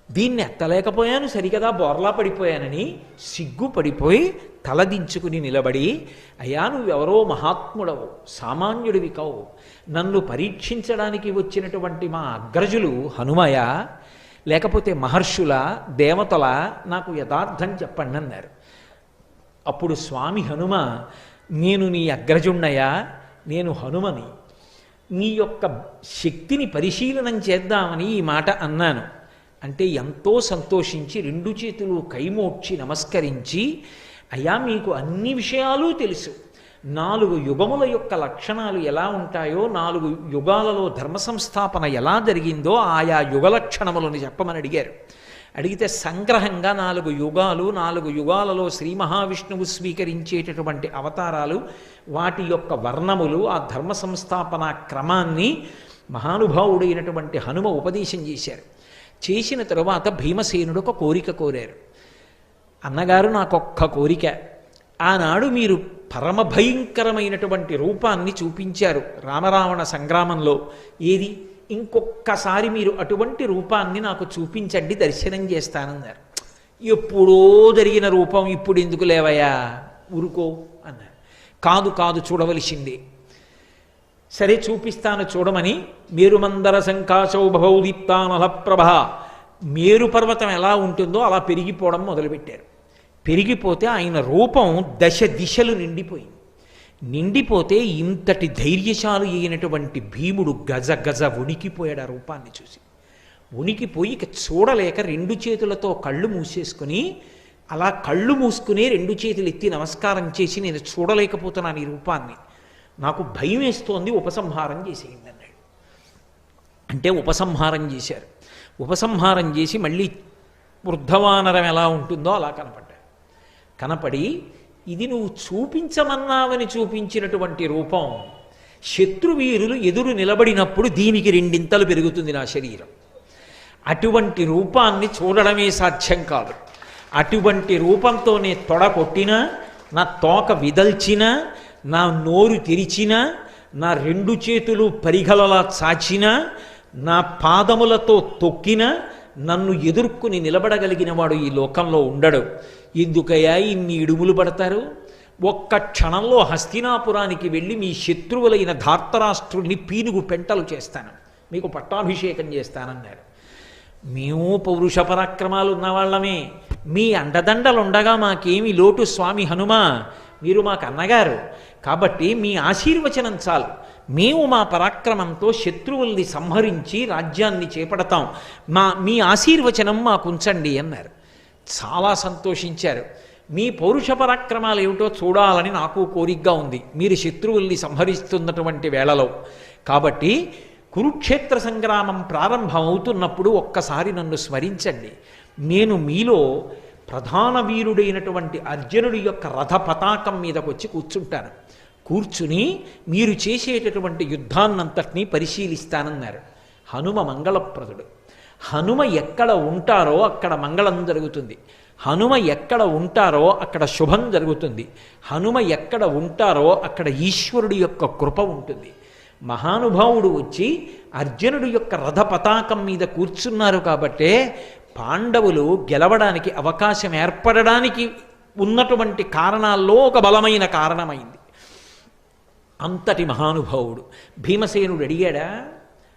దీన్ని ఎత్తలేకపోయాను సరికదా బోర్లా పడిపోయానని సిగ్గుపడిపోయి తలదించుకుని నిలబడి, అయ్యా నువ్వెవరో మహాత్ముడవు, సామాన్యుడివి కావు, నన్ను పరీక్షించడానికి వచ్చినటువంటి మా అగ్రజులు హనుమయ లేకపోతే మహర్షుల దేవతల, నాకు యథార్థం చెప్పండి అన్నారు. అప్పుడు స్వామి హనుమ, నేను నీ అగ్రజుణ్ణయా, నేను హనుమని, నీ యొక్క శక్తిని పరిశీలనం చేద్దామని ఈ మాట అన్నాను అంటే ఎంతో సంతోషించి రెండు చేతులు కైమోడ్చి నమస్కరించి, అయ్యా మీకు అన్ని విషయాలు తెలుసు, 4 యుగముల యొక్క లక్షణాలు ఎలా ఉంటాయో, 4 యుగాలలో ధర్మ సంస్థాపన ఎలా జరిగిందో ఆయా యుగ లక్షణములను చెప్పమని అడిగారు. అడిగితే సంగ్రహంగా 4 యుగాలు, 4 యుగాలలో శ్రీ మహావిష్ణువు స్వీకరించేటటువంటి అవతారాలు, వాటి యొక్క వర్ణములు, ఆ ధర్మ సంస్థాపన క్రమాన్ని మహానుభావుడైనటువంటి హనుమ ఉపదేశం చేశారు. చేసిన తరువాత భీమసేనుడు ఒక కోరిక కోరారు. అన్నగారు నాకొక్క కోరిక, ఆనాడు మీరు పరమ భయంకరమైనటువంటి రూపాన్ని చూపించారు రామరావణ సంగ్రామంలో, ఏది ఇంకొక్కసారి మీరు అటువంటి రూపాన్ని నాకు చూపించండి, దర్శనం చేస్తానన్నారు. ఎప్పుడో జరిగిన రూపం ఇప్పుడు ఎందుకు లేవయా, ఊరుకో అన్నారు. కాదు కాదు చూడవలసిందే. సరే చూపిస్తాను చూడమని మేరుమందర శంకాశౌ భవౌదీప్తానలప్రభ, మేరు పర్వతం ఎలా ఉంటుందో అలా పెరిగిపోవడం మొదలుపెట్టారు. పెరిగిపోతే ఆయన రూపం 10 దిశలు నిండిపోయింది. నిండిపోతే ఇంతటి ధైర్యశాలి అయినటువంటి భీముడు గజ గజ వణికిపోయాడు ఆ రూపాన్ని చూసి. వణికిపోయి ఇక చూడలేక 2 చేతులతో కళ్ళు మూసేసుకుని, అలా కళ్ళు మూసుకుని 2 చేతులు ఎత్తి నమస్కారం చేసి, నేను చూడలేకపోతున్నాను ఈ రూపాన్ని, నాకు భయం వేస్తోంది, ఉపసంహారం చేసేయండి అన్నాడు. అంటే ఉపసంహారం చేశారు. ఉపసంహారం చేసి మళ్ళీ వృద్ధవానరం ఎలా ఉంటుందో అలా కనపడ్డాడు. కనపడి, ఇది నువ్వు చూపించమన్నావని చూపించినటువంటి రూపం, శత్రువీరులు ఎదురు నిలబడినప్పుడు దీనికి 2 పెరుగుతుంది నా శరీరం. అటువంటి రూపాన్ని చూడడమే సాధ్యం కాదు. అటువంటి రూపంతోనే తొడ కొట్టినా, నా తోక విదల్చినా, నా నోరు తెరిచినా, నా 2 చేతులు పరిగలలా చాచినా, నా పాదములతో తొక్కినా నన్ను ఎదుర్కొని నిలబడగలిగిన వాడు ఈ లోకంలో ఉండడు. ఎందుకయ్యా ఇన్ని ఇడుములు పడతారు? ఒక్క క్షణంలో హస్తినాపురానికి వెళ్ళి మీ శత్రువులైన ధార్తరాష్ట్రుడిని పీనుగు పెంటలు చేస్తాను, మీకు పట్టాభిషేకం చేస్తానన్నారు. మేము పౌరుష పరాక్రమాలు ఉన్నవాళ్ళమే, మీ అండదండలుండగా మాకేమి లోటు స్వామి హనుమ, మీరు మాకు అన్నగారు కాబట్టి మీ ఆశీర్వచనం చాలు, మేము మా పరాక్రమంతో శత్రువుల్ని సంహరించి రాజ్యాన్ని చేపడతాం, మీ ఆశీర్వచనం మాకుంచండి అన్నారు. చాలా సంతోషించారు. మీ పౌరుష పరాక్రమాలు ఏమిటో చూడాలని నాకు కోరికగా ఉంది మీరు శత్రువుల్ని సంహరిస్తున్నటువంటి వేళలో. కాబట్టి కురుక్షేత్ర సంగ్రామం ప్రారంభమవుతున్నప్పుడు ఒక్కసారి నన్ను స్మరించండి, నేను మీలో ప్రధాన వీరుడైనటువంటి అర్జునుడి యొక్క రథ పతాకం మీదకి వచ్చి కూర్చుంటాను, కూర్చుని మీరు చేసేటటువంటి యుద్ధాన్నంతటినీ పరిశీలిస్తానన్నారు. హనుమ మంగళప్రదుడు. హనుమ ఎక్కడ ఉంటారో అక్కడ మంగళం జరుగుతుంది, హనుమ ఎక్కడ ఉంటారో అక్కడ శుభం జరుగుతుంది, హనుమ ఎక్కడ ఉంటారో అక్కడ ఈశ్వరుడి యొక్క కృప ఉంటుంది. మహానుభావుడు వచ్చి అర్జునుడి యొక్క రథ పతాకం మీద కూర్చున్నారు కాబట్టే పాండవులు గెలవడానికి అవకాశం ఏర్పడడానికి ఉన్నటువంటి కారణాల్లో ఒక బలమైన కారణమైంది. అంతటి మహానుభావుడు భీమసేనుడు అడిగాడా,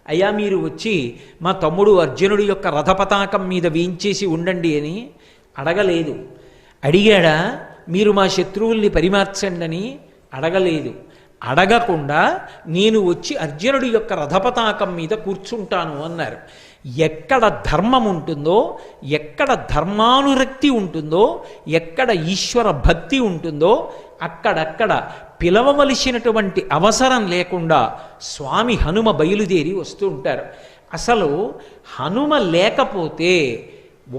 అయ్యా మీరు వచ్చి మా తమ్ముడు అర్జునుడి యొక్క రథపతాకం మీద వేయించేసి ఉండండి అని అడగలేదు. అడిగాడా మీరు మా శత్రువుల్ని పరిమార్చండి అని? అడగలేదు. అడగకుండా నేను వచ్చి అర్జునుడి యొక్క రథపతాకం మీద కూర్చుంటాను అన్నారు. ఎక్కడ ధర్మం ఉంటుందో, ఎక్కడ ధర్మానురక్తి ఉంటుందో, ఎక్కడ ఈశ్వర భక్తి ఉంటుందో అక్కడక్కడ పిలవవలసినటువంటి అవసరం లేకుండా స్వామి హనుమ బయలుదేరి వస్తూ ఉంటారు. అసలు హనుమ లేకపోతే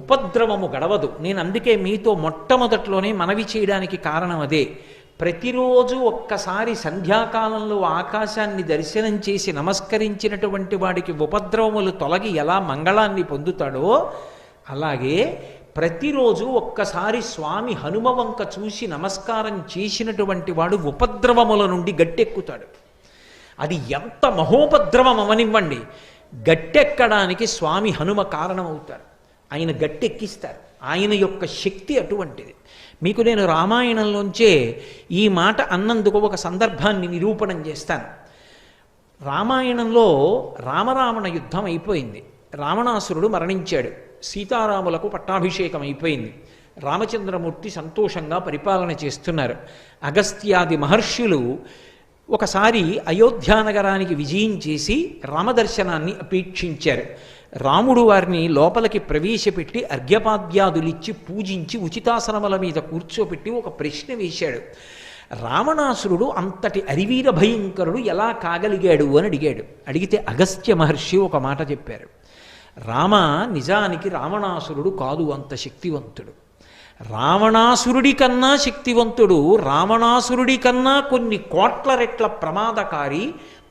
ఉపద్రవము గడవదు. నేను అందుకే మీతో మొట్టమొదట్లోనే మనవి చేయడానికి కారణం అదే. ప్రతిరోజు ఒక్కసారి సంధ్యాకాలంలో ఆకాశాన్ని దర్శనం చేసి నమస్కరించినటువంటి వాడికి ఉపద్రవములు తొలగి ఎలా మంగళాన్ని పొందుతాడో, అలాగే ప్రతిరోజు ఒక్కసారి స్వామి హనుమ వంక చూసి నమస్కారం చేసినటువంటి వాడు ఉపద్రవముల నుండి గట్టెక్కుతాడు. అది ఎంత మహోపద్రవం అవనివ్వండి, గట్టెక్కడానికి స్వామి హనుమ కారణమవుతారు. ఆయన గట్టెక్కిస్తారు. ఆయన యొక్క శక్తి అటువంటిది. మీకు నేను రామాయణంలోంచే ఈ మాట అన్నందుకు ఒక సందర్భాన్ని నిరూపణం చేస్తాను. రామాయణంలో రామరావణ యుద్ధం అయిపోయింది. రావణాసురుడు మరణించాడు. సీతారాములకు పట్టాభిషేకం అయిపోయింది. రామచంద్రమూర్తి సంతోషంగా పరిపాలన చేస్తున్నారు. అగస్త్యాది మహర్షులు ఒకసారి అయోధ్యానగరానికి విజయం చేసి రామదర్శనాన్ని అపేక్షించారు. రాముడు వారిని లోపలికి ప్రవేశపెట్టి అర్ఘ్యపాద్యాదులిచ్చి పూజించి ఉచితాసనముల మీద కూర్చోపెట్టి ఒక ప్రశ్న వేశాడు. రావణాసురుడు అంతటి అరివీర భయంకరుడు ఎలా కాగలిగాడు అని అడిగాడు. అడిగితే అగస్త్య మహర్షి ఒక మాట చెప్పారు. రామ, నిజానికి రావణాసురుడు కాదు అంత శక్తివంతుడు. రావణాసురుడి కన్నా శక్తివంతుడు, రావణాసురుడి కన్నా కొన్ని కోట్ల రెట్ల ప్రమాదకారి,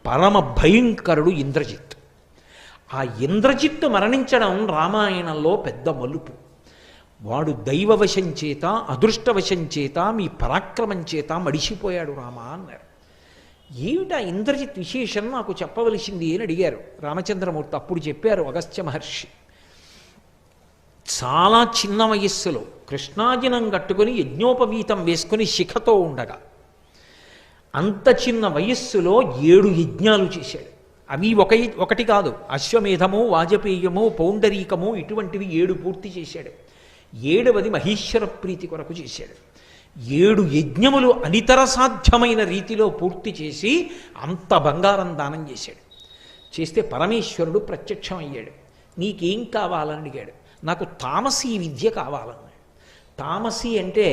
పరమ భయంకరుడు ఇంద్రజిత్. ఆ ఇంద్రజిత్తు మరణించడం రామాయణంలో పెద్ద మలుపు. వాడు దైవవశం చేత, అదృష్టవశం చేత, మీ పరాక్రమం చేత మడిసిపోయాడు రామా అన్నారు. ఏమిటా ఇంద్రజిత్ విశేషం నాకు చెప్పవలసింది అని అడిగారు రామచంద్రమూర్తి. అప్పుడు చెప్పారు అగస్త్య మహర్షి. చాలా చిన్న వయస్సులో కృష్ణాజినం కట్టుకుని యజ్ఞోపవీతం వేసుకుని శిఖతో ఉండగా, అంత చిన్న వయస్సులో 7 యజ్ఞాలు చేశాడు. అవి ఒకటి కాదు, అశ్వమేధము, వాజపేయము, పౌండరీకము, ఇటువంటివి 7 పూర్తి చేశాడు. 7వది మహేశ్వర ప్రీతి కొరకు చేశాడు. 7 యజ్ఞములు అనితర సాధ్యమైన రీతిలో పూర్తి చేసి అంత బంగారం దానం చేశాడు. చేస్తే పరమేశ్వరుడు ప్రత్యక్షం అయ్యాడు. నీకేం కావాలని అడిగాడు. నాకు తామసీ విద్య కావాలన్నాడు. తామసీ అంటే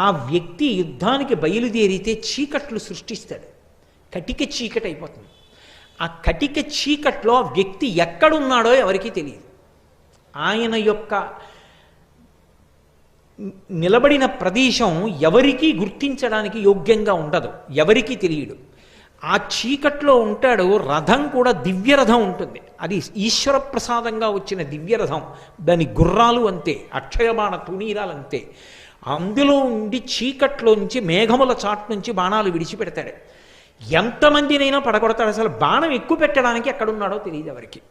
ఆ వ్యక్తి యుద్ధానికి బయలుదేరితే చీకట్లు సృష్టిస్తాడు. కటిక చీకటి అయిపోతుంది. ఆ కటిక చీకట్లో ఆ వ్యక్తి ఎక్కడున్నాడో ఎవరికీ తెలియదు. ఆయన యొక్క నిలబడిన ప్రదేశం ఎవరికీ గుర్తించడానికి యోగ్యంగా ఉండదు, ఎవరికీ తెలియడు. ఆ చీకట్లో ఉంటాడు. రథం కూడా దివ్యరథం ఉంటుంది. అది ఈశ్వర ప్రసాదంగా వచ్చిన దివ్యరథం. దాని గుర్రాలు అంతే, అక్షయబాణ తూణీరాలు అంతే. అందులో ఉండి చీకట్లోంచి మేఘముల చాటు నుంచి బాణాలు విడిచిపెడతాడు. ఎంతమందినైనా పడగొడతాడు. అసలు బాణం ఎక్కువ పెట్టడానికి ఎక్కడున్నాడో తెలియదు ఎవరికి.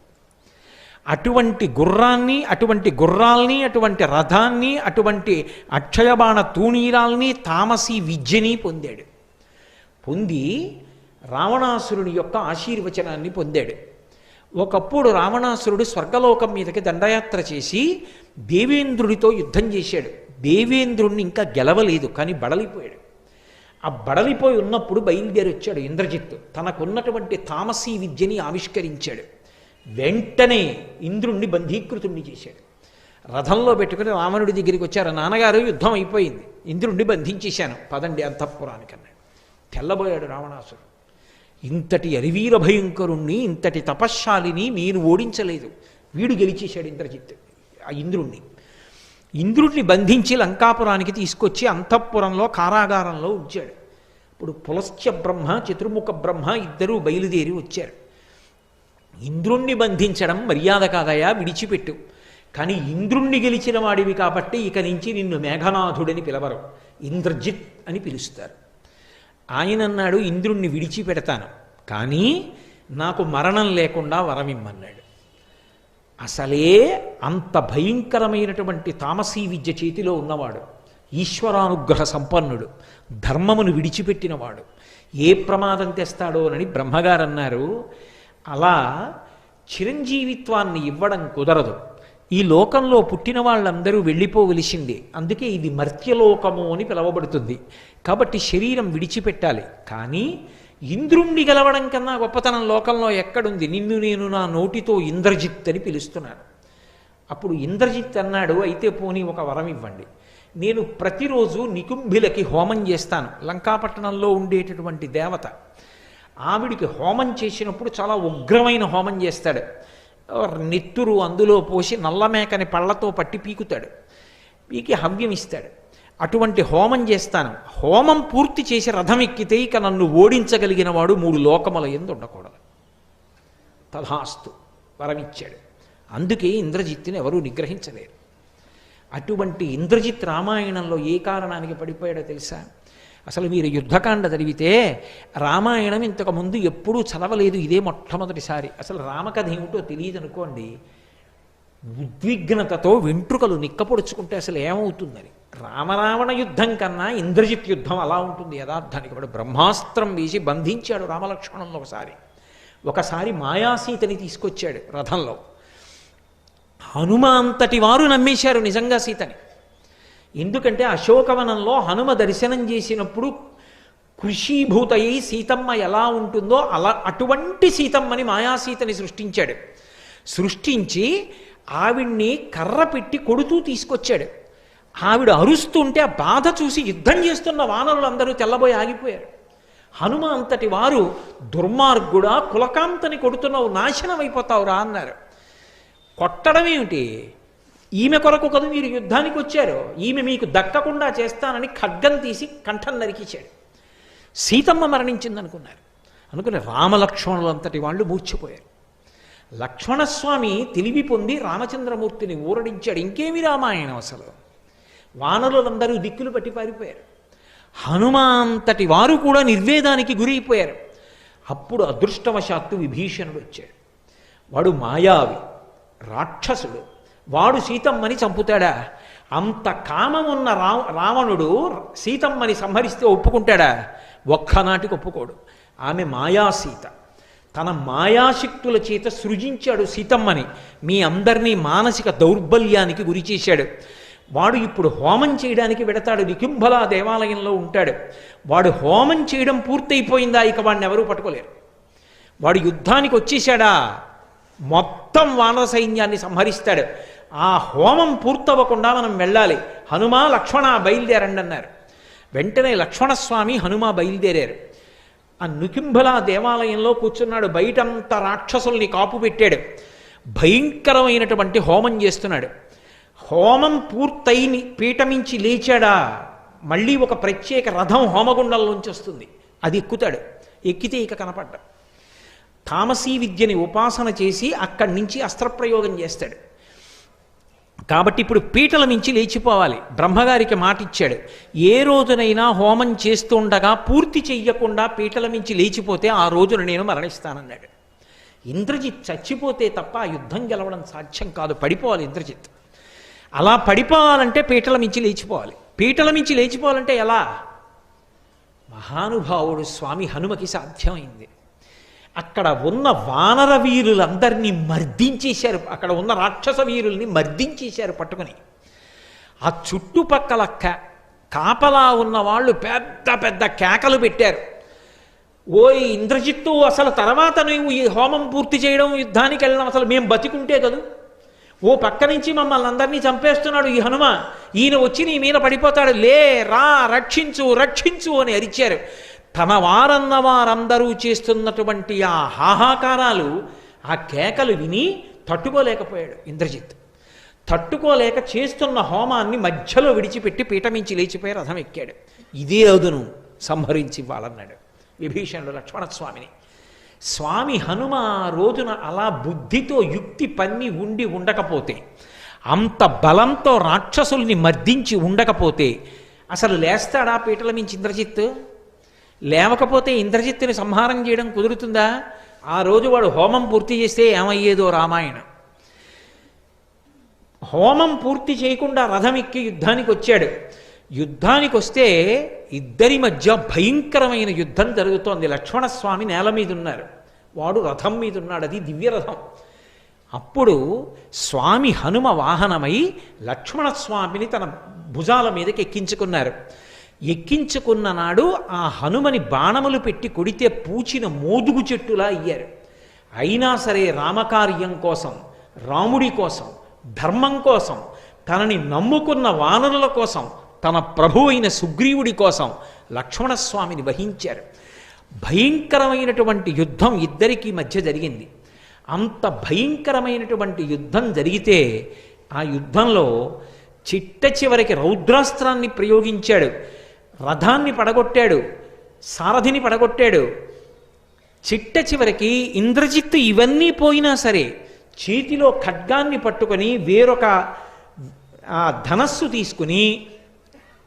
అటువంటి గుర్రాన్ని, అటువంటి గుర్రాల్ని, అటువంటి రథాన్ని, అటువంటి అక్షయబాణ తూణీరాల్ని, తామసీ విద్యని పొందాడు. పొంది రావణాసురుడి యొక్క ఆశీర్వచనాన్ని పొందాడు. ఒకప్పుడు రావణాసురుడు స్వర్గలోకం మీదకి దండయాత్ర చేసి దేవేంద్రుడితో యుద్ధం చేశాడు. దేవేంద్రుణ్ణి ఇంకా గెలవలేదు, కానీ బడలిపోయాడు. ఆ బడలిపోయి ఉన్నప్పుడు బయలుదేరి వచ్చాడు ఇంద్రజిత్తు. తనకున్నటువంటి తామసీ విద్యని ఆవిష్కరించాడు. వెంటనే ఇంద్రుణ్ణి బంధీకృతుణ్ణి చేశాడు. రథంలో పెట్టుకుని రావణుడి దగ్గరికి వచ్చారు. నాన్నగారు యుద్ధం అయిపోయింది, ఇంద్రుణ్ణి బంధించేశాను, పదండి అంతఃపురానికి అన్నాడు. తెల్లబోయాడు రావణాసురుడు. ఇంతటి అరివీర భయంకరుణ్ణి, ఇంతటి తపశ్శాలిని నేను ఓడించలేదు, వీడు గెలిచేశాడు ఇంద్రజిత్తు ఆ ఇంద్రుణ్ణి. ఇంద్రుడిని బంధించి లంకాపురానికి తీసుకొచ్చి అంతఃపురంలో కారాగారంలో ఉంచాడు. ఇప్పుడు పులస్త్య బ్రహ్మ, చతుర్ముఖ బ్రహ్మ ఇద్దరూ బయలుదేరి వచ్చారు. ఇంద్రుణ్ణి బంధించడం మర్యాద కాదయా, విడిచిపెట్టు. కానీ ఇంద్రుణ్ణి గెలిచిన వాడివి కాబట్టి ఇక నుంచి నిన్ను మేఘనాథుడని పిలవరు, ఇంద్రజిత్ అని పిలుస్తారు. ఆయన అన్నాడు, ఇంద్రుణ్ణి విడిచిపెడతాను, కానీ నాకు మరణం లేకుండా వరమిమ్మన్నాడు. అసలే అంత భయంకరమైనటువంటి తామసీ విద్య చేతిలో ఉన్నవాడు, ఈశ్వరానుగ్రహ సంపన్నుడు, ధర్మమును విడిచిపెట్టినవాడు, ఏ ప్రమాదం తెస్తాడో అని బ్రహ్మగారు అన్నారు. అలా చిరంజీవిత్వాన్ని ఇవ్వడం కుదరదు. ఈ లోకంలో పుట్టిన వాళ్ళందరూ వెళ్ళిపోవలసిందే. అందుకే ఇది మర్త్యలోకము అని పిలవబడుతుంది. కాబట్టి శరీరం విడిచిపెట్టాలి. కానీ ఇంద్రుణ్ణి గెలవడం కన్నా గొప్పతనం లోకంలో ఎక్కడుంది? నిన్ను నేను నా నోటితో ఇంద్రజిత్ అని పిలుస్తున్నాను. అప్పుడు ఇంద్రజిత్ అన్నాడు, అయితే పోనీ ఒక వరం ఇవ్వండి. నేను ప్రతిరోజు నికుంభిలకి హోమం చేస్తాను. లంకాపట్టణంలో ఉండేటటువంటి దేవత. ఆవిడికి హోమం చేసినప్పుడు చాలా ఉగ్రమైన హోమం చేస్తాడు. నెత్తురు అందులో పోసి నల్లమేకని పళ్ళతో పట్టి పీకుతాడు. పీకి హవ్యం ఇస్తాడు. అటువంటి హోమం చేస్తాను. హోమం పూర్తి చేసి రథం ఎక్కితే ఇక నన్ను ఓడించగలిగిన వాడు 3 లోకముల యందు ఉండకూడదు. తథాస్తు వరమిచ్చాడు. అందుకే ఇంద్రజిత్తుని ఎవరూ నిగ్రహించలేరు. అటువంటి ఇంద్రజిత్ రామాయణంలో ఏ కారణానికి పడిపోయాడో తెలుసా? అసలు మీరు యుద్ధకాండ చదివితే రామాయణం ఇంతకుముందు ఎప్పుడూ చదవలేదు, ఇదే మొట్టమొదటిసారి. అసలు రామకథ ఏమిటో తెలియదు అనుకోండి, ఉద్విగ్నతతో వెంట్రుకలు నిక్కపొడుచుకుంటే అసలు ఏమవుతుందని. రామరావణ యుద్ధం కన్నా ఇంద్రజిత్ యుద్ధం అలా ఉంటుంది యథార్థానికి. వాడు బ్రహ్మాస్త్రం వేసి బంధించాడు రామలక్ష్మణులను. ఒకసారి మాయాసీతని తీసుకొచ్చాడు రథంలో. హనుమ అంతటి వారు నమ్మేశారు నిజంగా సీతని. ఎందుకంటే అశోకవనంలో హనుమ దర్శనం చేసినప్పుడు కృషీభూతయి సీతమ్మ ఎలా ఉంటుందో అటువంటి సీతమ్మని మాయాసీతని సృష్టించాడు. సృష్టించి ఆవిడ్ని కర్ర పెట్టి కొడుతూ తీసుకొచ్చాడు. ఆవిడ అరుస్తుంటే ఆ బాధ చూసి యుద్ధం చేస్తున్న వానరులందరూ తెల్లబోయి ఆగిపోయారు. హనుమ అంతటి వారు దుర్మార్గుడా, కులకాంతని కొడుతున్నావు, నాశనం అయిపోతావురా అన్నారు. కొట్టడం ఏమిటి? ఈమె కొరకు కదా మీరు యుద్ధానికి వచ్చారు, ఈమె మీకు దక్కకుండా చేస్తానని ఖడ్గం తీసి కంఠం నరికించాడు. సీతమ్మ మరణించిందనుకున్నారు. అనుకుని రామలక్ష్మణులు అంతటి వాళ్ళు మూర్చిపోయారు. లక్ష్మణస్వామి తెలివి పొంది రామచంద్రమూర్తిని ఊరడించాడు. ఇంకేమి రామాయణం అసలు. వానరులందరూ దిక్కులు పట్టి పారిపోయారు. హనుమాంతటి వారు కూడా నిర్వేదానికి గురైపోయారు. అప్పుడు అదృష్టవశాత్తు విభీషణుడు వచ్చాడు. వాడు మాయావి, రాక్షసుడు. వాడు సీతమ్మని చంపుతాడా? అంత కామమున్న రావణుడు సీతమ్మని సంహరిస్తే ఒప్పుకుంటాడా? ఒక్కనాటికి ఒప్పుకోడు. ఆమె మాయాసీత. తన మాయాశక్తుల చేత సృజించాడు సీతమ్మని. మీ అందరినీ మానసిక దౌర్బల్యానికి గురి చేశాడు. వాడు ఇప్పుడు హోమం చేయడానికి వెడతాడు. నికుంభల దేవాలయంలో ఉంటాడు. వాడు హోమం చేయడం పూర్తయిపోయిందా, ఇక వాడిని ఎవరూ పట్టుకోలేరు. వాడు యుద్ధానికి వచ్చేశాడా, మొత్తం వానర సైన్యాన్ని సంహరిస్తాడు. ఆ హోమం పూర్తవ్వకుండా మనం వెళ్ళాలి. హనుమ లక్ష్మణ బయలుదేరండి అన్నారు. వెంటనే లక్ష్మణస్వామి హనుమ బయలుదేరారు. ఆ నికుంభల దేవాలయంలో కూర్చున్నాడు. బయటంతా రాక్షసుల్ని కాపు పెట్టాడు. భయంకరమైనటువంటి హోమం చేస్తున్నాడు. హోమం పూర్తయి పీఠమించి లేచాడా, మళ్ళీ ఒక ప్రత్యేక రథం హోమగుండంలోంచి వస్తుంది. అది ఎక్కుతాడు. ఎక్కితే ఇక కనపడ్డా. తామసీ విద్యని ఉపాసన చేసి అక్కడి నుంచి అస్త్రప్రయోగం చేస్తాడు. కాబట్టి ఇప్పుడు పీటల మించి లేచిపోవాలి. బ్రహ్మగారికి మాటిచ్చాడు, ఏ రోజునైనా హోమం చేస్తుండగా పూర్తి చెయ్యకుండా పీటల మించి లేచిపోతే ఆ రోజున నేను మరణిస్తానన్నాడు. ఇంద్రజిత్ చచ్చిపోతే తప్ప ఆ యుద్ధం గెలవడం సాధ్యం కాదు. పడిపోవాలి ఇంద్రజిత్. అలా పడిపోవాలంటే పీటల మించి లేచిపోవాలి. పీటల మించి లేచిపోవాలంటే ఎలా? మహానుభావుడు స్వామి హనుమకి సాధ్యమైంది. అక్కడ ఉన్న వానర వీరులందరినీ మర్దించేశారు. అక్కడ ఉన్న రాక్షస వీరుల్ని మర్దించేశారు పట్టుకుని. ఆ చుట్టుపక్కల కాపలా ఉన్న వాళ్ళు పెద్ద పెద్ద కేకలు పెట్టారు. ఓయ్ ఇంద్రజిత్తు, అసలు తర్వాత నువ్వు ఈ హోమం పూర్తి చేయడం, యుద్ధానికి వెళ్ళడం, అసలు మేము బతికుంటే కదూ. ఓ పక్క నుంచి మమ్మల్ని అందరినీ చంపేస్తున్నాడు ఈ హనుమ. ఈయన వచ్చి నీ మీద పడిపోతాడు. లే, రా, రక్షించు రక్షించు అని అరిచారు. తన వారన్న వారందరూ చేస్తున్నటువంటి ఆ హాహాకారాలు, ఆ కేకలు విని తట్టుకోలేకపోయాడు ఇంద్రజిత్. తట్టుకోలేక చేస్తున్న హోమాన్ని మధ్యలో విడిచిపెట్టి పీఠమించి లేచిపోయి రథం ఎక్కాడు. ఇదే రోజును సంహరించి ఇవ్వాలన్నాడు విభీషణుడు లక్ష్మణస్వామిని. స్వామి హనుమ రోజున అలా బుద్ధితో యుక్తి పన్ని ఉండకపోతే, అంత బలంతో రాక్షసుల్ని మర్దించి ఉండకపోతే అసలు లేస్తాడా పీటల మించి ఇంద్రజిత్? లేవకపోతే ఇంద్రజిత్తుని సంహారం చేయడం కుదురుతుందా? ఆ రోజు వాడు హోమం పూర్తి చేస్తే ఏమయ్యేదో రామాయణం. హోమం పూర్తి చేయకుండా రథం ఎక్కి యుద్ధానికి వచ్చాడు. యుద్ధానికి వస్తే ఇద్దరి మధ్య భయంకరమైన యుద్ధం జరుగుతోంది. లక్ష్మణస్వామి నేల మీద ఉన్నారు. వాడు రథం మీద ఉన్నాడు, అది దివ్యరథం. అప్పుడు స్వామి హనుమ వాహనమై లక్ష్మణస్వామిని తన భుజాల మీదకి ఎక్కించుకున్నారు. ఎక్కించుకున్న నాడు ఆ హనుమని బాణములు పెట్టి కొడితే పూచిన మోదుగు చెట్టులా అయ్యారు. అయినా సరే రామకార్యం కోసం, రాముడి కోసం, ధర్మం కోసం, తనని నమ్ముకున్న వానరుల కోసం, తన ప్రభు అయిన సుగ్రీవుడి కోసం లక్ష్మణస్వామిని వహించారు. భయంకరమైనటువంటి యుద్ధం ఇద్దరికీ మధ్య జరిగింది. అంత భయంకరమైనటువంటి యుద్ధం జరిగితే ఆ యుద్ధంలో చిట్ట చివరికి రౌద్రాస్త్రాన్ని ప్రయోగించాడు, రథాన్ని పడగొట్టాడు, సారథిని పడగొట్టాడు. చిట్ట చివరికి ఇంద్రజిత్తు ఇవన్నీ పోయినా సరే చేతిలో ఖడ్గాన్ని పట్టుకొని వేరొక ధనస్సు తీసుకుని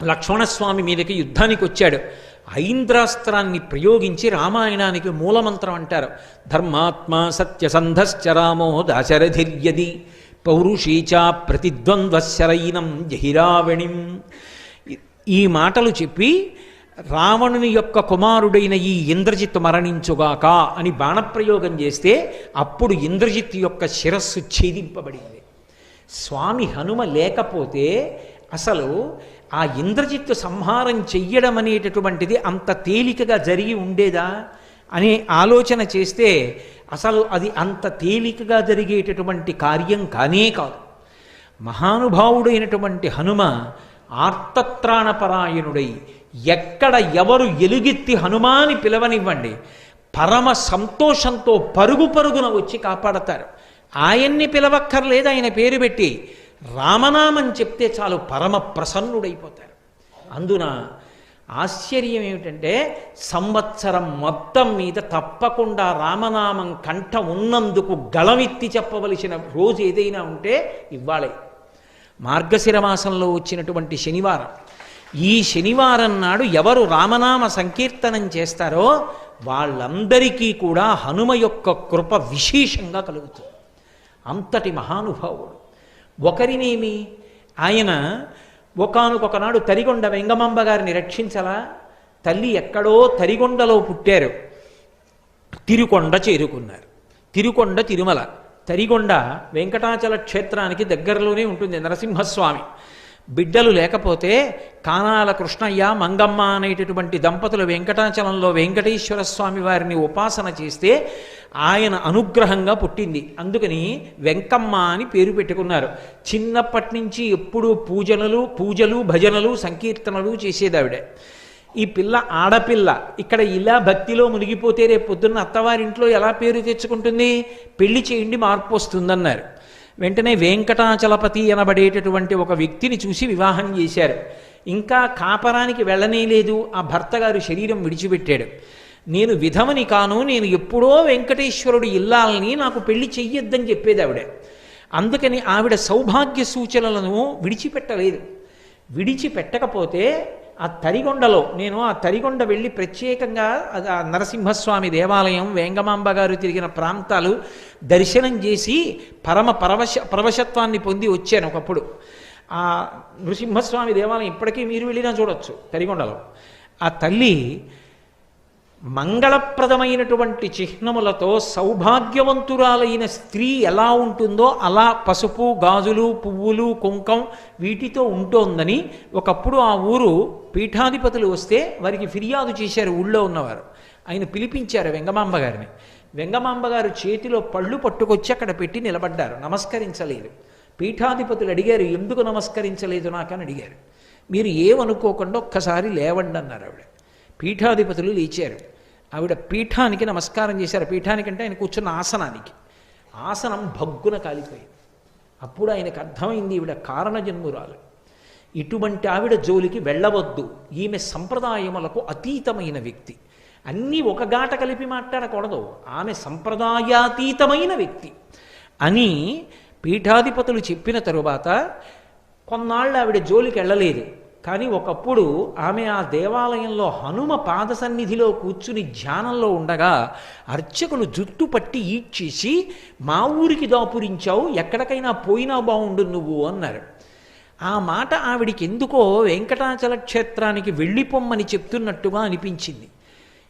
లక్ష్మణస్వామి మీదకి యుద్ధానికి వచ్చాడు. ఐంద్రాస్త్రాన్ని ప్రయోగించి రామాయణానికి మూలమంత్రం అంటారు. ధర్మాత్మ సత్యసంధశ్చ రామో దాశరథిర్యది పౌరుషీచా ప్రతిద్వంద్వశరైనం జహిరావణిం. ఈ మాటలు చెప్పి రావణుని యొక్క కుమారుడైన ఈ ఇంద్రజిత్తు మరణించుగాక అని బాణప్రయోగం చేస్తే అప్పుడు ఇంద్రజిత్తు యొక్క శిరస్సు ఛేదింపబడింది. స్వామి హనుమ లేకపోతే అసలు ఆ ఇంద్రజిత్తు సంహారం చెయ్యడం అనేటటువంటిది అంత తేలికగా జరిగి ఉండేదా అనే ఆలోచన చేస్తే అసలు అది అంత తేలికగా జరిగేటటువంటి కార్యం కానే కాదు. మహానుభావుడైనటువంటి హనుమ ఆర్తత్రాణపరాయణుడై ఎక్కడ ఎవరు ఎలుగెత్తి హనుమాని పిలవనివ్వండి, పరమ సంతోషంతో పరుగు పరుగున వచ్చి కాపాడతారు. ఆయన్ని పిలవక్కర్లేదు, ఆయన పేరు పెట్టి రామనామం చెప్తే చాలు పరమ ప్రసన్నుడైపోతారు. అందున ఆశ్చర్యం ఏమిటంటే సంవత్సరం మొత్తం మీద తప్పకుండా రామనామం కంఠ ఉన్నందుకు గళమెత్తి చెప్పవలసిన రోజు ఏదైనా ఉంటే ఇవ్వాలే. మార్గశిర మాసంలో వచ్చినటువంటి శనివారం. ఈ శనివారం నాడు ఎవరు రామనామ సంకీర్తనం చేస్తారో వాళ్ళందరికీ కూడా హనుమ యొక్క కృప విశేషంగా కలుగుతుంది. అంతటి మహానుభావుడు. ఒకరినేమి, ఆయన ఒకానొకనాడు తరిగొండ వెంగమాంబ గారిని రక్షించలా. తల్లి ఎక్కడో తరిగొండలో పుట్టారు, తిరుకొండ చేరుకున్నారు. తిరుకొండ తిరుమల, తరిగొండ వెంకటాచల క్షేత్రానికి దగ్గరలోనే ఉంటుంది. నరసింహస్వామి బిడ్డలు లేకపోతే కానాల కృష్ణయ్య మంగమ్మ అనేటటువంటి దంపతులు వెంకటాచలంలో వెంకటేశ్వర స్వామి వారిని ఉపాసన చేస్తే ఆయన అనుగ్రహంగా పుట్టింది. అందుకని వెంకమ్మ అని పేరు పెట్టుకున్నారు. చిన్నప్పటి నుంచి ఎప్పుడూ పూజలు భజనలు సంకీర్తనలు చేసేదావిడ. ఈ పిల్ల ఆడపిల్ల ఇక్కడ ఇలా భక్తిలో మునిగిపోతే రేపు పొద్దున్న అత్తవారింట్లో ఎలా పేరు తెచ్చుకుంటుంది? పెళ్లి చేయండి, మార్పు వస్తుందన్నారు. వెంటనే వెంకటాచలపతి అనబడేటటువంటి ఒక వ్యక్తిని చూసి వివాహం చేశారు. ఇంకా కాపరానికి వెళ్ళనే లేదు, ఆ భర్త గారు శరీరం విడిచిపెట్టాడు. నేను విధవని కాను, నేను ఎప్పుడో వెంకటేశ్వరుడు ఇల్లాలని, నాకు పెళ్లి చెయ్యొద్దని చెప్పేది ఆవిడ. అందుకని ఆవిడ సౌభాగ్య సూచనలను విడిచిపెట్టలేదు. విడిచిపెట్టకపోతే ఆ తరిగొండలో నేను ఆ తరిగొండ వెళ్ళి ప్రత్యేకంగా ఆ నరసింహస్వామి దేవాలయం, వేంగమాంబ గారు తిరిగిన ప్రాంతాలు దర్శనం చేసి పరమ పరవశత్వాన్ని పొంది వచ్చాను ఒకప్పుడు. ఆ నృసింహస్వామి దేవాలయం ఇప్పటికీ మీరు వెళ్ళినా చూడొచ్చు తరిగొండలో. ఆ తల్లి మంగళప్రదమైనటువంటి చిహ్నములతో సౌభాగ్యవంతురాలైన స్త్రీ ఎలా ఉంటుందో అలా పసుపు, గాజులు, పువ్వులు, కుంకం వీటితో ఉంటోందని ఒకప్పుడు ఆ ఊరు పీఠాధిపతులు వస్తే వారికి ఫిర్యాదు చేశారు. ఊళ్ళో ఉన్నవారు ఆయన పిలిపించారు వెంగమాంబ గారిని. వెంగమాంబ గారు చేతిలో పళ్ళు పట్టుకొచ్చి అక్కడ పెట్టి నిలబడ్డారు, నమస్కరించలేదు. పీఠాధిపతులు అడిగారు, ఎందుకు నమస్కరించలేదు నాకని అడిగారు. మీరు ఏమనుకోకుండా ఒక్కసారి లేవండి అన్నారు ఆవిడ. పీఠాధిపతులు లేచారు. ఆవిడ పీఠానికి నమస్కారం చేశారు. పీఠానికంటే ఆయన కూర్చున్న ఆసనానికి. ఆసనం భగ్గున కాలిపోయింది. అప్పుడు ఆయనకు అర్థమైంది ఈవిడ కారణజన్మురాలు, ఇటువంటి ఆవిడ జోలికి వెళ్ళవద్దు, ఈమె సంప్రదాయములకు అతీతమైన వ్యక్తి, అన్నీ ఒక గాట కలిపి మాట్లాడకూడదు, ఆమె సంప్రదాయాతీతమైన వ్యక్తి అని పీఠాధిపతులు చెప్పిన తరువాత కొన్నాళ్ళు ఆవిడ జోలికి వెళ్ళలేదు. కానీ ఒకప్పుడు ఆమె ఆ దేవాలయంలో హనుమ పాద సన్నిధిలో కూర్చుని ధ్యానంలో ఉండగా అర్చకులు జుట్టు పట్టి ఈడ్చేసి, మా ఊరికి దాపురించావు, ఎక్కడికైనా పోయినా బాగుండు నువ్వు అన్నారు. ఆ మాట ఆవిడికి ఎందుకో వెంకటాచల క్షేత్రానికి వెళ్ళిపోమ్మని చెప్తున్నట్టుగా అనిపించింది.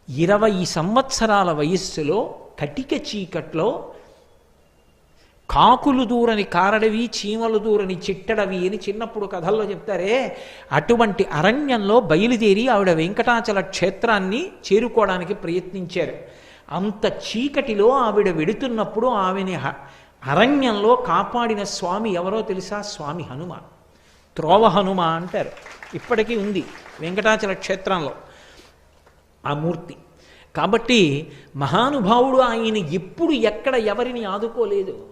20 సంవత్సరాల వయస్సులో కటిక చీకట్లో కాకులు దూరని కారడవి, చీమలు దూరని చిట్టడవి అని చిన్నప్పుడు కథల్లో చెప్తారే, అటువంటి అరణ్యంలో బయలుదేరి ఆవిడ వెంకటాచల క్షేత్రాన్ని చేరుకోవడానికి ప్రయత్నించారు. అంత చీకటిలో ఆవిడ వెడుతున్నప్పుడు ఆమెని అరణ్యంలో కాపాడిన స్వామి ఎవరో తెలుసా? స్వామి హనుమ. త్రోవ హనుమ అంటారు. ఇప్పటికీ ఉంది వెంకటాచల క్షేత్రంలో ఆ మూర్తి. కాబట్టి మహానుభావుడు ఆయన ఎప్పుడు ఎక్కడ ఎవరిని ఆదుకోలేదు.